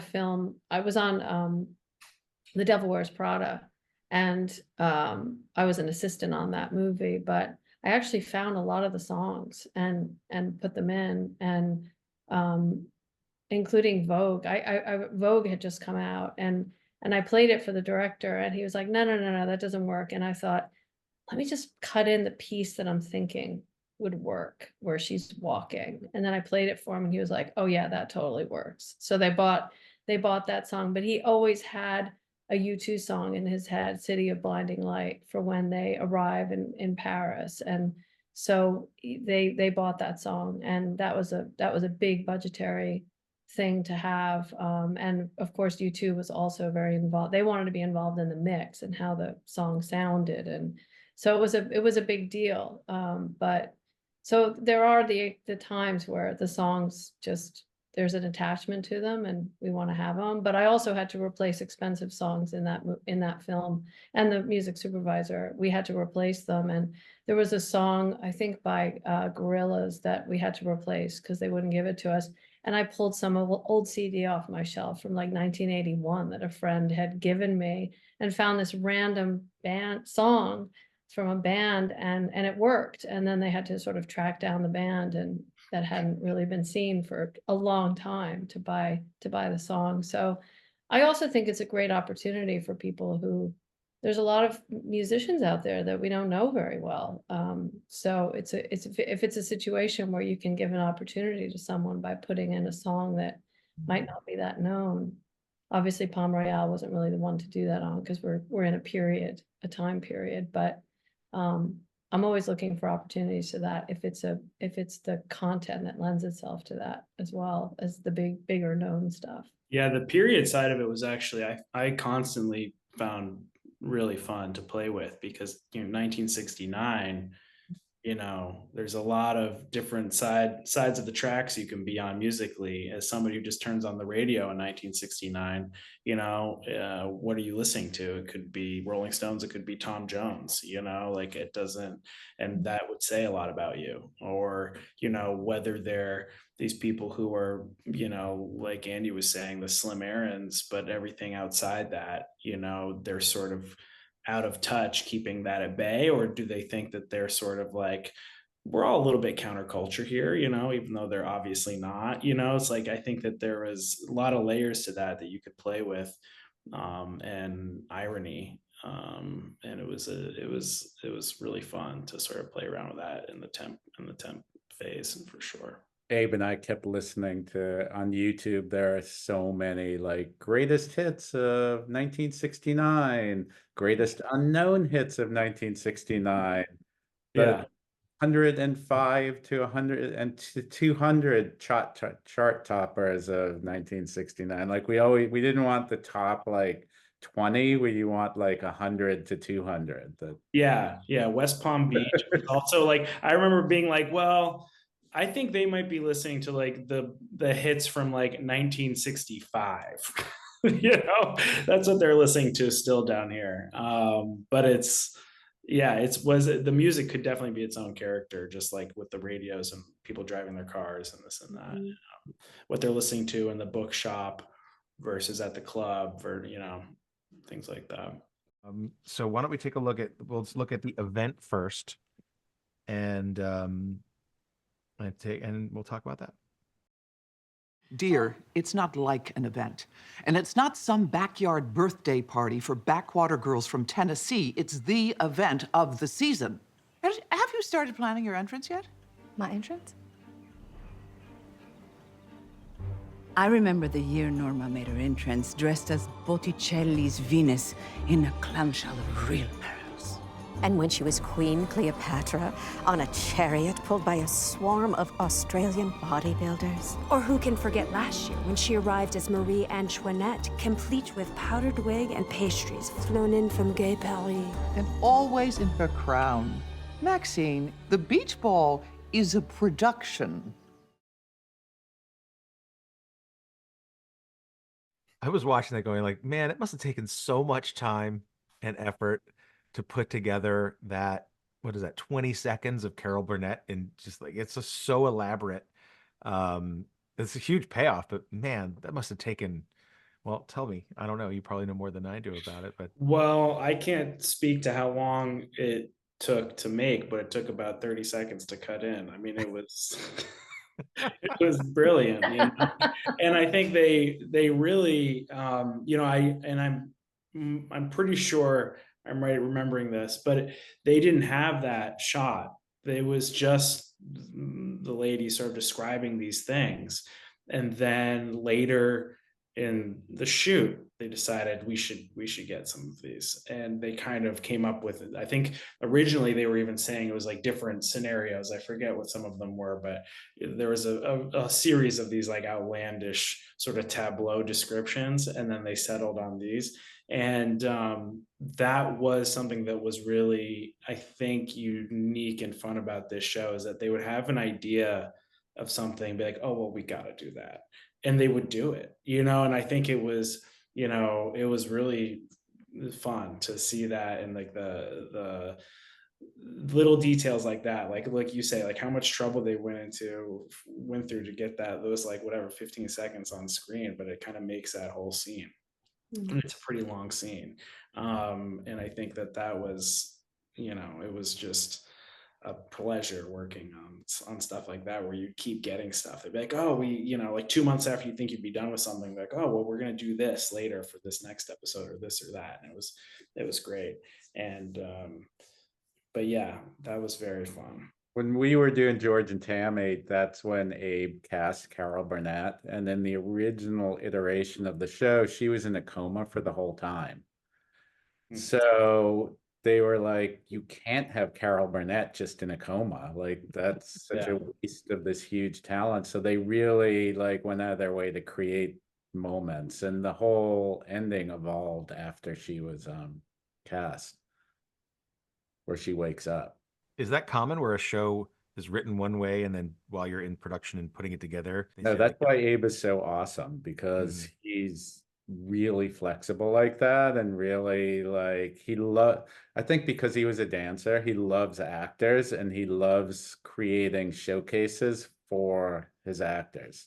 The Devil Wears Prada, and I was an assistant on that movie, but I actually found a lot of the songs and put them in, and including Vogue. Vogue had just come out, and I played it for the director, and he was like, no, that doesn't work. And I thought, let me just cut in the piece that I'm thinking would work, where she's walking. And then I played it for him, and he was like, oh yeah, that totally works. So they bought that song, but he always had a U2 song in his head, City of Blinding Light, for when they arrive in Paris. And so they bought that song, and that was a big budgetary thing to have. And of course, U2 was also very involved. They wanted to be involved in the mix and how the song sounded. And so it was a big deal. But so there are the times where the songs just, there's an attachment to them and we want to have them. But I also had to replace expensive songs in that film, and the music supervisor, we had to replace them. And there was a song, I think by Gorillaz, that we had to replace because they wouldn't give it to us. And I pulled some old CD off my shelf from like 1981 that a friend had given me, and found this random band song from a band, and it worked. And then they had to sort of track down the band, and that hadn't really been seen for a long time, to buy the song. So I also think it's a great opportunity for people who, there's a lot of musicians out there that we don't know very well. So if it's a situation where you can give an opportunity to someone by putting in a song that might not be that known. Obviously, Palm Royale wasn't really the one to do that on, because we're in a time period. But I'm always looking for opportunities to that, if it's the content that lends itself to that, as well as the bigger known stuff. Yeah, the period side of it was actually, I constantly found really fun to play with, because 1969, there's a lot of different sides of the tracks you can be on musically. As somebody who just turns on the radio in 1969, what are you listening to? It could be Rolling Stones, it could be Tom Jones, like it doesn't, and that would say a lot about you. Or whether they're these people who are, like Andy was saying, the slim errands, but everything outside that, they're sort of out of touch, keeping that at bay? Or do they think that they're sort of like, we're all a little bit counterculture here, even though they're obviously not? It's like, I think that there was a lot of layers to that you could play with, and irony. And it was really fun to sort of play around with that in the temp phase, and for sure. Abe and I kept listening to, on YouTube, there are so many like greatest hits of 1969, greatest unknown hits of 1969. Yeah. 105 to 100 and to 200 chart toppers of 1969. Like we didn't want the top like 20, where you want like 100 to 200. Yeah. West Palm Beach. Also, like, I remember being like, well, I think they might be listening to like the hits from like 1965. That's what they're listening to still down here. But the music could definitely be its own character, just like with the radios and people driving their cars and this and that. What they're listening to in the bookshop versus at the club, or things like that. So why don't we take a look at, let's look at the event first, and we'll talk about that. Dear, it's not like an event. And it's not some backyard birthday party for backwater girls from Tennessee. It's the event of the season. Have you started planning your entrance yet? My entrance? I remember the year Norma made her entrance, dressed as Botticelli's Venus in a clamshell of real pearls. And when she was Queen Cleopatra on a chariot pulled by a swarm of Australian bodybuilders. Or who can forget last year when she arrived as Marie Antoinette, complete with powdered wig and pastries flown in from Gay Paris. And always in her crown. Maxine, the beach ball is a production. I was watching that going like, man, it must have taken so much time and effort to put together that, 20 seconds of Carol Burnett, and just like, it's just so elaborate. It's a huge payoff, but man, that must have taken, well, tell me, I don't know. You probably know more than I do about it, but. Well, I can't speak to how long it took to make, but it took about 30 seconds to cut in. I mean, it was, it was brilliant. And I think they really, I'm pretty sure I'm right remembering this, but they didn't have that shot. It was just the lady sort of describing these things. And then later in the shoot, they decided we should get some of these. And they kind of came up with it. I think originally they were even saying it was like different scenarios. I forget what some of them were, but there was a series of these like outlandish sort of tableau descriptions. And then they settled on these. And that was something that was really, I think, unique and fun about this show, is that they would have an idea of something, be like, oh, well, we got to do that. And they would do it, and I think it was, it was really fun to see that, and like the little details like that, like you say, like how much trouble they went through to get those 15 seconds on screen, but it kind of makes that whole scene. And it's a pretty long scene. And I think that was, it was just a pleasure working on stuff like that, where you keep getting stuff. They'd be like, oh, we, like 2 months after you think you'd be done with something, like, oh, well, we're going to do this later for this next episode, or this or that. And it was great. And, but yeah, that was very fun. When we were doing George and Tammy, that's when Abe cast Carol Burnett. And then the original iteration of the show, she was in a coma for the whole time. So they were like, you can't have Carol Burnett just in a coma. Like, that's such a waste of this huge talent. So they really went out of their way to create moments. And the whole ending evolved after she was cast, where she wakes up. Is that common, where a show is written one way and then while you're in production and putting it together? No, that's why Abe is so awesome, because he's really flexible like that, and really I think because he was a dancer, he loves actors, and he loves creating showcases for his actors.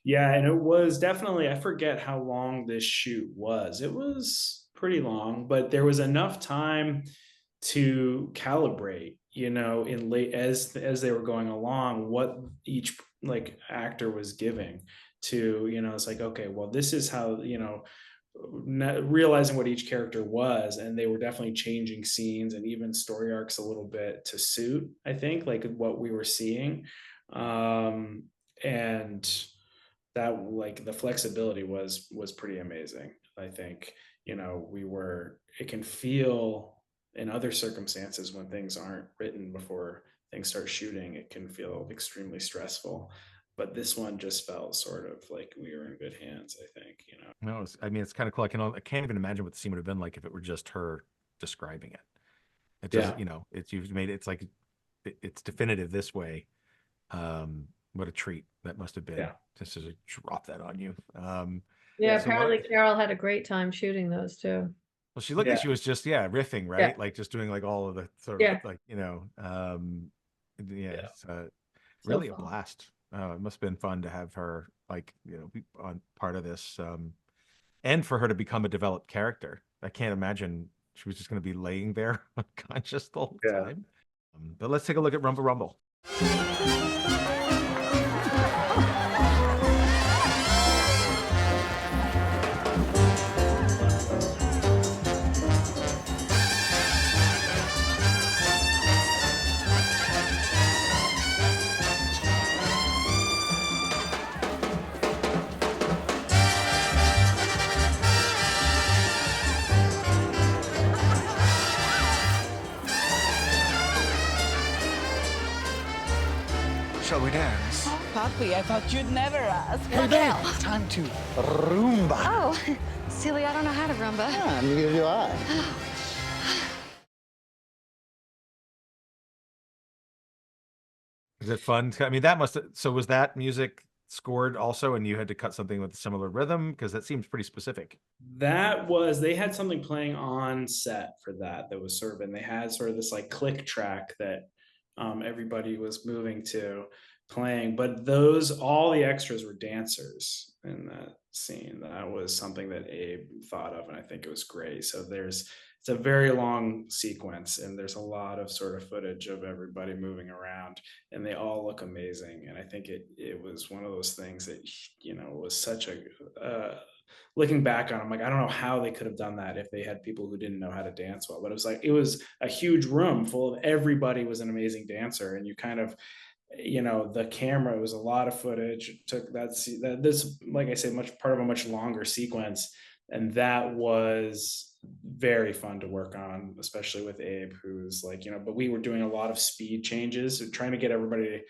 Yeah, and it was definitely, I forget how long this shoot was. It was pretty long, but there was enough time to calibrate, in late as they were going along, what each actor was giving to, it's like, okay, well, this is how, realizing what each character was. And they were definitely changing scenes and even story arcs a little bit to suit, I think, what we were seeing. And that, the flexibility was pretty amazing. I think, it can feel, in other circumstances, when things aren't written before things start shooting, it can feel extremely stressful. But this one just felt sort of like we were in good hands, I think, No, it's kind of cool. I can't even imagine what the scene would have been like if it were just her describing it. It just, it's, you've made it, it's like, it's definitive this way. What a treat that must have been. Yeah. Just to drop that on you. Yeah, so what- apparently Carol had a great time shooting those too. Well, she looked like she was just riffing, right? Yeah. Like just doing like all of the sort Yeah. of like Yeah. It's, So really a fun. blast. It must have been fun to have her like be on part of this, and for her to become a developed character. I can't imagine she was just going to be laying there unconscious the whole Yeah. time. But let's take a look at Rumba Rumble. Shall we dance? Papi, I thought you'd never ask. Hey, babe, time to rumba. Oh, silly, I don't know how to rumba. Ah, neither do I. Is it fun? I mean, that must. So was that music scored also, and you had to cut something with a similar rhythm? Because that seems pretty specific. They had something playing on set for that was sort of, and they had sort of this like click track that everybody was moving to playing, but all the extras were dancers in that scene. That was something that Abe thought of, and I think it was great. So it's a very long sequence, and there's a lot of sort of footage of everybody moving around, and they all look amazing. And I think it was one of those things that was such a looking back on, I'm like, I don't know how they could have done that if they had people who didn't know how to dance well. But it was a huge room full of everybody was an amazing dancer, and you kind of, the camera, it was a lot of footage. It took this, like I say, much part of a much longer sequence, and that was very fun to work on, especially with Abe, who's like, but we were doing a lot of speed changes, so trying to get everybody to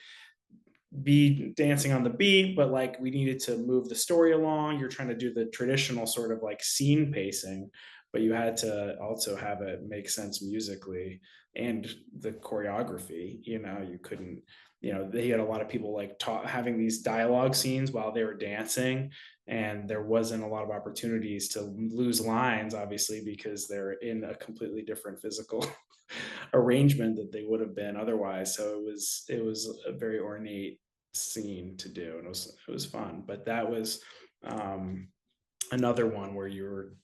be dancing on the beat, but like we needed to move the story along. You're trying to do the traditional sort of like scene pacing, but you had to also have it make sense musically, and the choreography, you couldn't, they had a lot of people like having these dialogue scenes while they were dancing, and there wasn't a lot of opportunities to lose lines, obviously, because they're in a completely different physical arrangement that they would have been otherwise. So it was a very ornate scene to do, and it was fun. But that was another one where you were,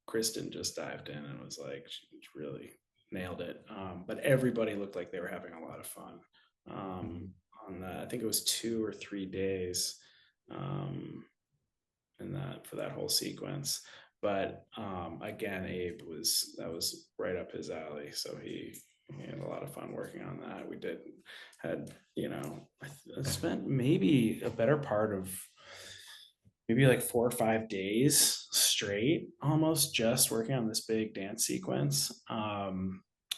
Kristen just dived in and was like, she really nailed it. But everybody looked like they were having a lot of fun on that. I think it was 2 or 3 days for that whole sequence. But again, Abe that was right up his alley. So he had a lot of fun working on that. I spent maybe a better part of maybe like 4 or 5 days straight, almost just working on this big dance sequence.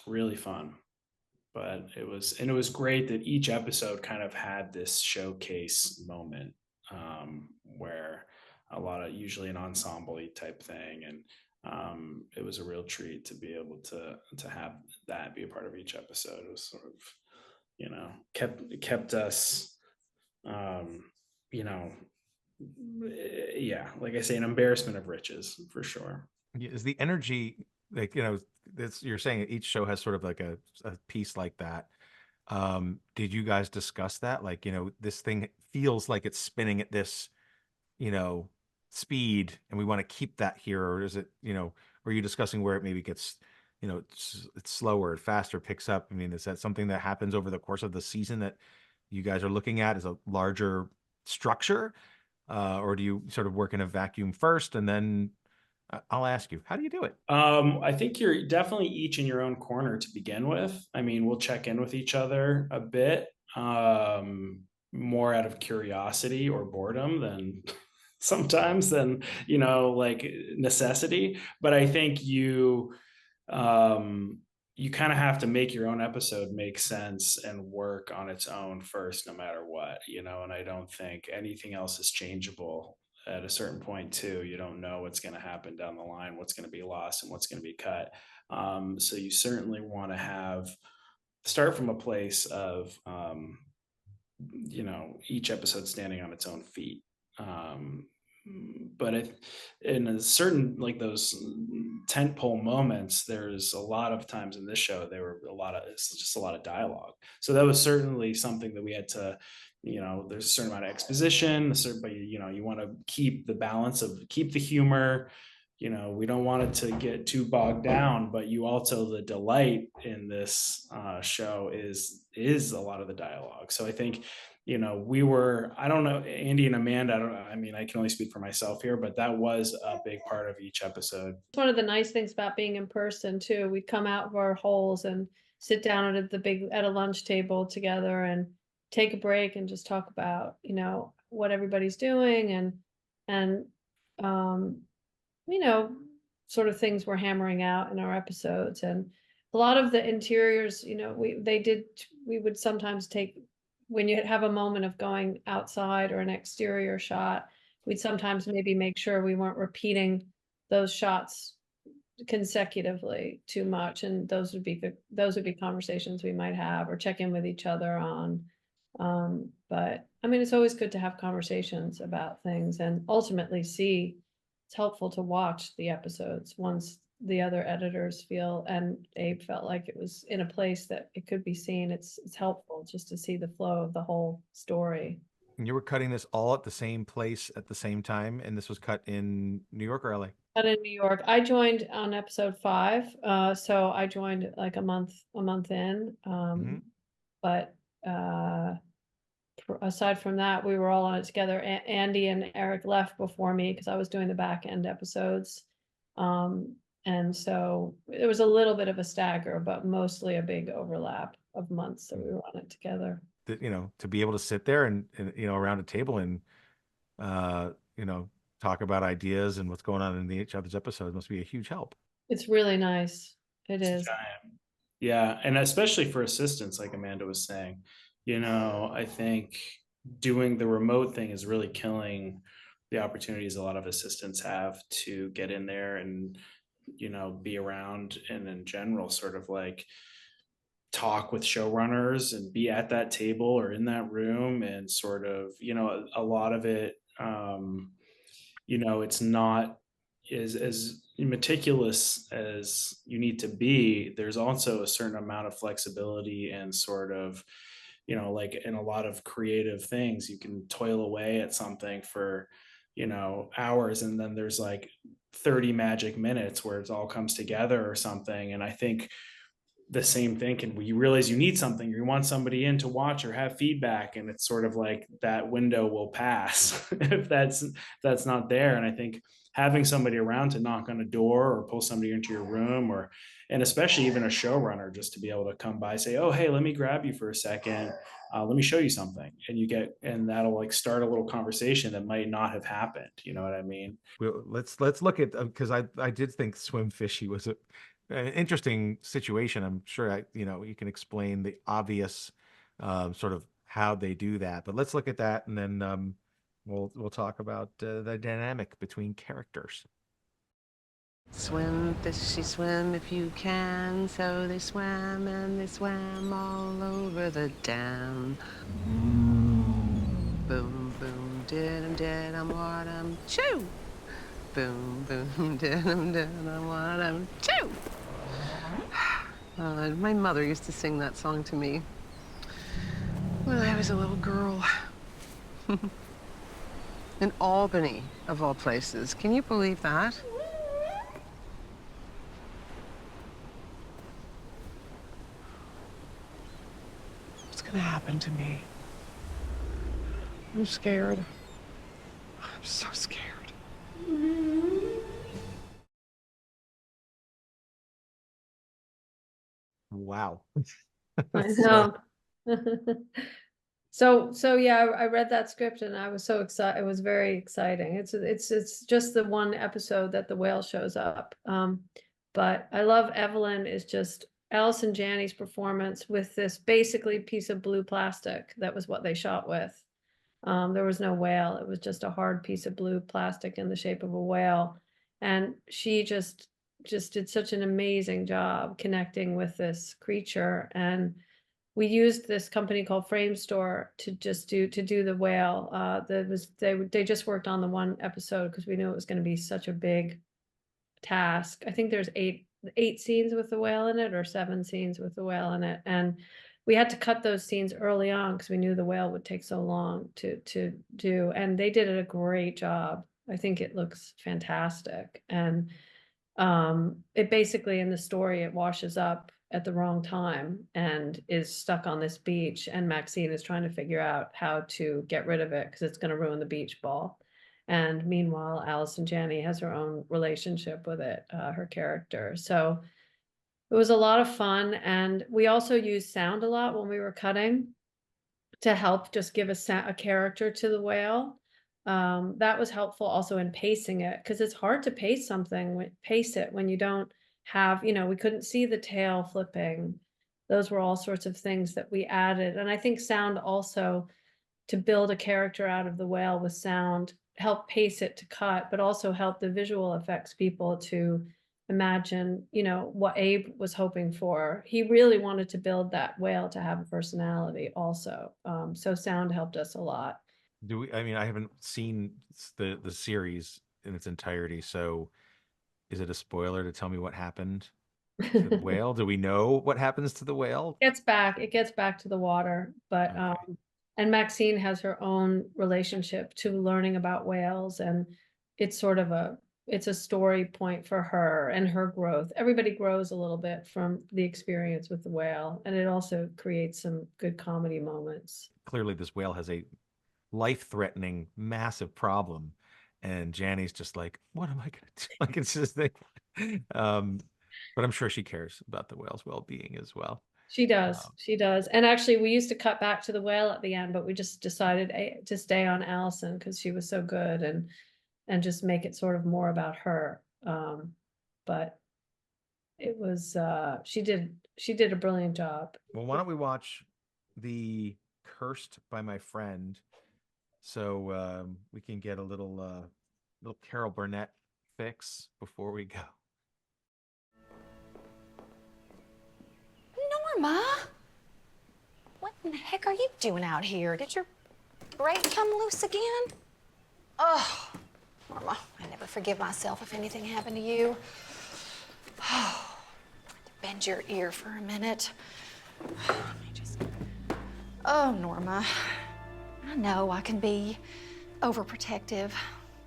Really fun. But it was great that each episode kind of had this showcase moment where a lot of usually an ensemble type thing, and it was a real treat to be able to have that be a part of each episode. It was sort of kept us like I say, an embarrassment of riches for sure. Is the energy like you're saying each show has sort of like a piece like that? Did you guys discuss that, like this thing feels like it's spinning at this speed, and we want to keep that here? Or is it are you discussing where it maybe gets it's slower, faster, picks up? I mean, is that something that happens over the course of the season that you guys are looking at as a larger structure, or do you sort of work in a vacuum first and then I'll ask you, how do you do it? I think you're definitely each in your own corner to begin with. I mean, we'll check in with each other a bit more out of curiosity or boredom than sometimes than like necessity. But I think you kind of have to make your own episode make sense and work on its own first, no matter what, and I don't think anything else is changeable at a certain point too. You don't know what's going to happen down the line, what's going to be lost and what's going to be cut. So you certainly want to start from a place of each episode standing on its own feet. But in a certain, like those tentpole moments, there's a lot of times in this show it's just a lot of dialogue. So that was certainly something that we had to, there's a certain amount of exposition, but you want to keep the balance of keep the humor. We don't want it to get too bogged down, but the delight in this show is a lot of the dialogue. So I think I don't know, Andy and Amanda, I can only speak for myself here, but that was a big part of each episode. It's one of the nice things about being in person too. We'd come out of our holes and sit down at a lunch table together and take a break and just talk about, what everybody's doing and sort of things we're hammering out in our episodes. And a lot of the interiors, we would sometimes take, when you have a moment of going outside or an exterior shot, we'd sometimes maybe make sure we weren't repeating those shots consecutively too much. And those would be conversations we might have or check in with each other on. But it's always good to have conversations about things and ultimately it's helpful to watch the episodes once the other editors feel, and Abe felt like it was in a place that it could be seen. It's helpful just to see the flow of the whole story. And you were cutting this all at the same place at the same time, and this was cut in New York or LA? Cut in New York. I joined on episode 5, so I joined like a month in. But aside from that, we were all on it together. Andy and Eric left before me because I was doing the back end episodes. And so it was a little bit of a stagger, but mostly a big overlap of months that we were on it together. To be able to sit there and around a table and, talk about ideas and what's going on in each other's episodes must be a huge help. It's really nice. It is. Yeah. And especially for assistants, like Amanda was saying, I think doing the remote thing is really killing the opportunities a lot of assistants have to get in there and, be around and in general sort of like talk with showrunners and be at that table or in that room and sort of, a lot of it, it's not as meticulous as you need to be. There's also a certain amount of flexibility and sort of, like in a lot of creative things, you can toil away at something for, hours, and then there's like 30 magic minutes where it all comes together or something. And I think the same thing when you realize you need something, you want somebody in to watch or have feedback, and it's sort of like that window will pass if that's not there. And I think having somebody around to knock on a door or pull somebody into your room, and especially even a showrunner, just to be able to come by, say, oh, hey, let me grab you for a second. Let me show you something. And that'll like start a little conversation that might not have happened. You know what I mean? Well, let's look at, because I did think Swim Fishy was an interesting situation. I'm sure you can explain the obvious sort of how they do that, but let's look at that, and then we'll talk about the dynamic between characters. Swim, fishy, swim if you can. So they swam and they swam all over the dam. Boom, boom, did-em, what-em, choo! Boom, boom, did-em, what-em, choo! My mother used to sing that song to me when I was a little girl. In Albany, of all places. Can you believe that? What's gonna happen to me? I'm scared. I'm so scared. Wow. I know. So yeah, I read that script and I was so excited. It was very exciting. It's just the one episode that the whale shows up. But I love Evelyn is just Allison Janney's performance with this basically piece of blue plastic. That was what they shot with. There was no whale. It was just a hard piece of blue plastic in the shape of a whale. And she just did such an amazing job connecting with this creature. And we used this company called Frame Store to just do the whale. They just worked on the one episode because we knew it was going to be such a big task. I think there's eight scenes with the whale in it, or 7 scenes with the whale in it, and we had to cut those scenes early on because we knew the whale would take so long to do, and they did a great job. I think it looks fantastic, and it basically, in the story, it washes up at the wrong time and is stuck on this beach, and Maxine is trying to figure out how to get rid of it because it's going to ruin the beach ball. And meanwhile, Allison Janney has her own relationship with it, her character. So it was a lot of fun, and we also used sound a lot when we were cutting to help just give a character to the whale. That was helpful also in pacing it, because it's hard to pace it when you don't have, we couldn't see the tail flipping. Those were all sorts of things that we added. And I think sound also, to build a character out of the whale with sound, help pace it to cut, but also help the visual effects people to imagine, what Abe was hoping for. He really wanted to build that whale to have a personality also. So sound helped us a lot. I mean, I haven't seen the series in its entirety, so is it a spoiler to tell me what happened to the whale? Do we know what happens to the whale? It gets back to the water, but Okay. And Maxine has her own relationship to learning about whales, and it's sort of it's a story point for her and her growth. Everybody grows a little bit from the experience with the whale, and it also creates some good comedy moments. Clearly, this whale has a life-threatening, massive problem, and Janney's just like, what am I gonna do? Like, it's just like, but I'm sure she cares about the whale's well-being as well. She does. She does. And actually, we used to cut back to the whale at the end, but we just decided to stay on Allison because she was so good, and just make it sort of more about her. But it was she did a brilliant job. Well, why don't we watch the Cursed by My Friend, so we can get a little Carol Burnett fix before we go. Norma, what in the heck are you doing out here? Did your brake come loose again? Oh, Norma, I never forgive myself if anything happened to you. Oh, bend your ear for a minute. Let me just... Oh, Norma, I know I can be overprotective.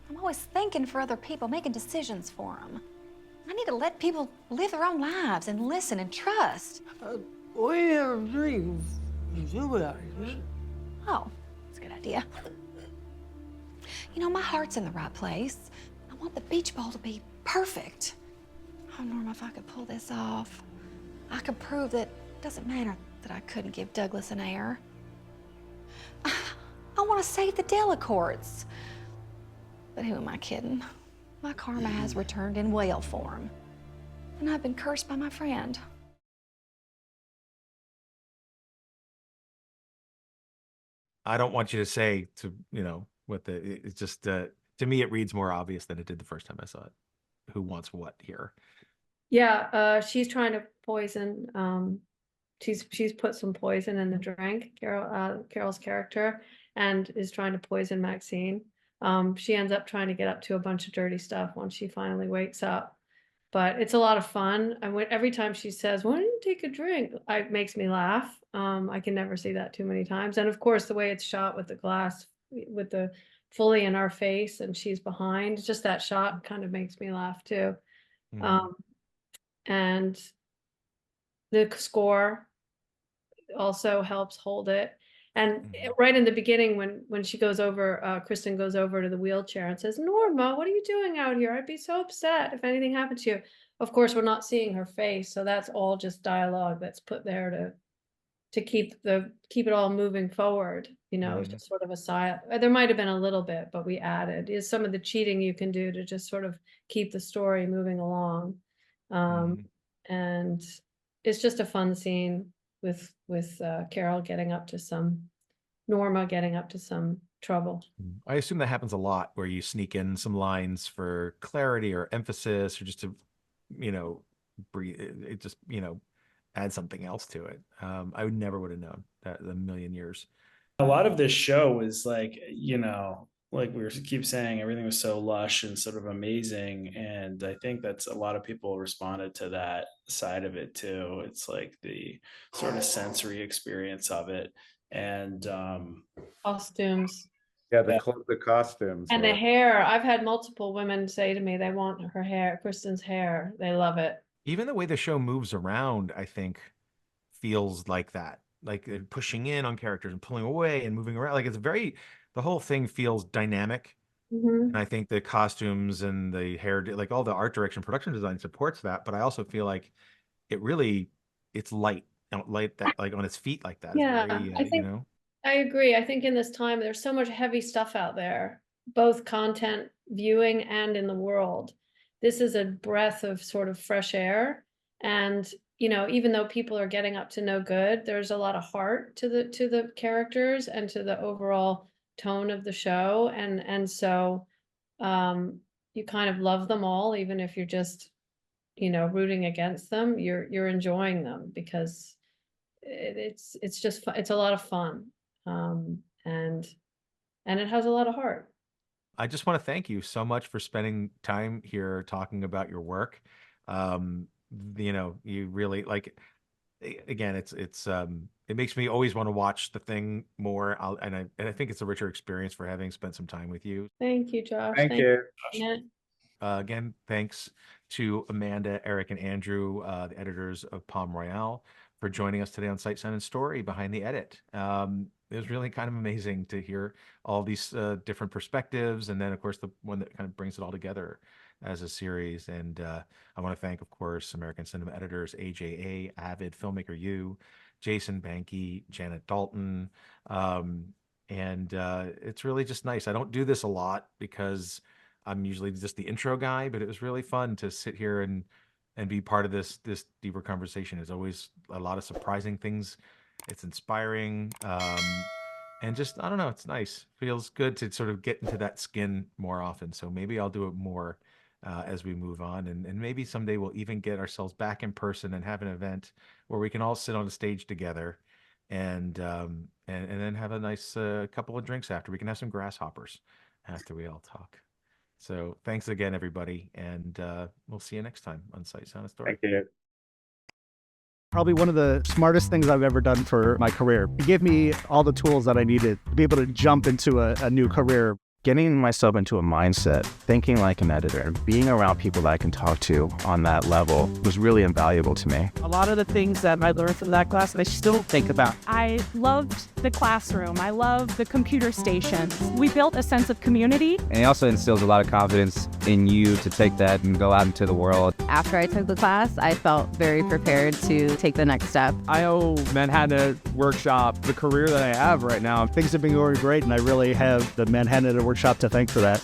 I'm always thinking for other people, making decisions for them. I need to let people live their own lives and listen and trust. We have dreams. Oh, that's a good idea. My heart's in the right place. I want the beach ball to be perfect. Oh, Norma, if I could pull this off, I could prove that it doesn't matter that I couldn't give Douglas an heir. I want to save the Delacourts. But who am I kidding? My karma has returned in whale form, and I've been cursed by my friend. I don't want you to say it's just to me it reads more obvious than it did the first time I saw it. Who wants what here? Yeah, she's trying to poison. She's put some poison in the drink, Carol's character, and is trying to poison Maxine. She ends up trying to get up to a bunch of dirty stuff once she finally wakes up. But it's a lot of fun. And every time she says, "Why don't you take a drink?" It makes me laugh. I can never see that too many times. And of course, the way it's shot with the glass, with the fully in our face, and she's behind, just that shot kind of makes me laugh too. And the score also helps hold it. And right in the beginning, when she goes over, Kristen goes over to the wheelchair and says, "Norma, what are you doing out here? I'd be so upset if anything happened to you." Of course, we're not seeing her face, so that's all just dialogue that's put there to keep it all moving forward. Just sort of a side. There might have been a little bit, but we added is some of the cheating you can do to just sort of keep the story moving along. And it's just a fun scene with Carol getting up to Norma getting up to some trouble. I assume that happens a lot, where you sneak in some lines for clarity or emphasis, or just to, breathe. It just, add something else to it. I would have known that in a million years. A lot of this show was like, like we keep saying, everything was so lush and sort of amazing. And I think that's a lot of people responded to that side of it too. It's like the sort of sensory experience of it. And Costumes. Yeah, the costumes. And the hair. I've had multiple women say to me they want her hair, Kristen's hair. They love it. Even the way the show moves around, I think, feels like that. Like pushing in on characters and pulling away and moving around. Like the whole thing feels dynamic. And I think the costumes and the hair, like all the art direction, production design supports that. But I also feel like it's light that like on its feet like that. Yeah, very, I think I agree. I think in this time there's so much heavy stuff out there, both content viewing and in the world. This is a breath of sort of fresh air. And even though people are getting up to no good, there's a lot of heart to the characters and to the overall tone of the show. And so you kind of love them all, even if you're just, rooting against them, you're enjoying them because it's a lot of fun. And it has a lot of heart. I just want to thank you so much for spending time here talking about your work. You really like, again, it makes me always want to watch the thing more. And I think it's a richer experience for having spent some time with you. Thank you, Josh. Thank you. Again, thanks to Amanda, Eric, and Andrew, the editors of Palm Royale, for joining us today on Sight, Sound, and Story Behind the Edit. It was really kind of amazing to hear all these different perspectives, and then, of course, the one that kind of brings it all together as a series. And I want to thank, of course, American Cinema Editors, AJA, Avid, Filmmaker U, Jason Banky, Janet Dalton. And it's really just nice. I don't do this a lot because I'm usually just the intro guy, but it was really fun to sit here and be part of this deeper conversation. There's always a lot of surprising things. It's inspiring. And just, I don't know, it's nice. Feels good to sort of get into that skin more often. So maybe I'll do it more as we move on. And maybe someday we'll even get ourselves back in person and have an event where we can all sit on a stage together and then have a nice couple of drinks after. We can have some grasshoppers after we all talk. So thanks again, everybody. And we'll see you next time on Sight, Sound, and Story. Thank you. Probably one of the smartest things I've ever done for my career. It gave me all the tools that I needed to be able to jump into a new career. Getting myself into a mindset, thinking like an editor, being around people that I can talk to on that level was really invaluable to me. A lot of the things that I learned from that class, I still think about. I loved the classroom. I loved the computer stations. We built a sense of community. And it also instills a lot of confidence in you to take that and go out into the world. After I took the class, I felt very prepared to take the next step. I owe Manhattan Workshop the career that I have right now. Things have been going great, and I really have the Manhattan Workshop to thank for that.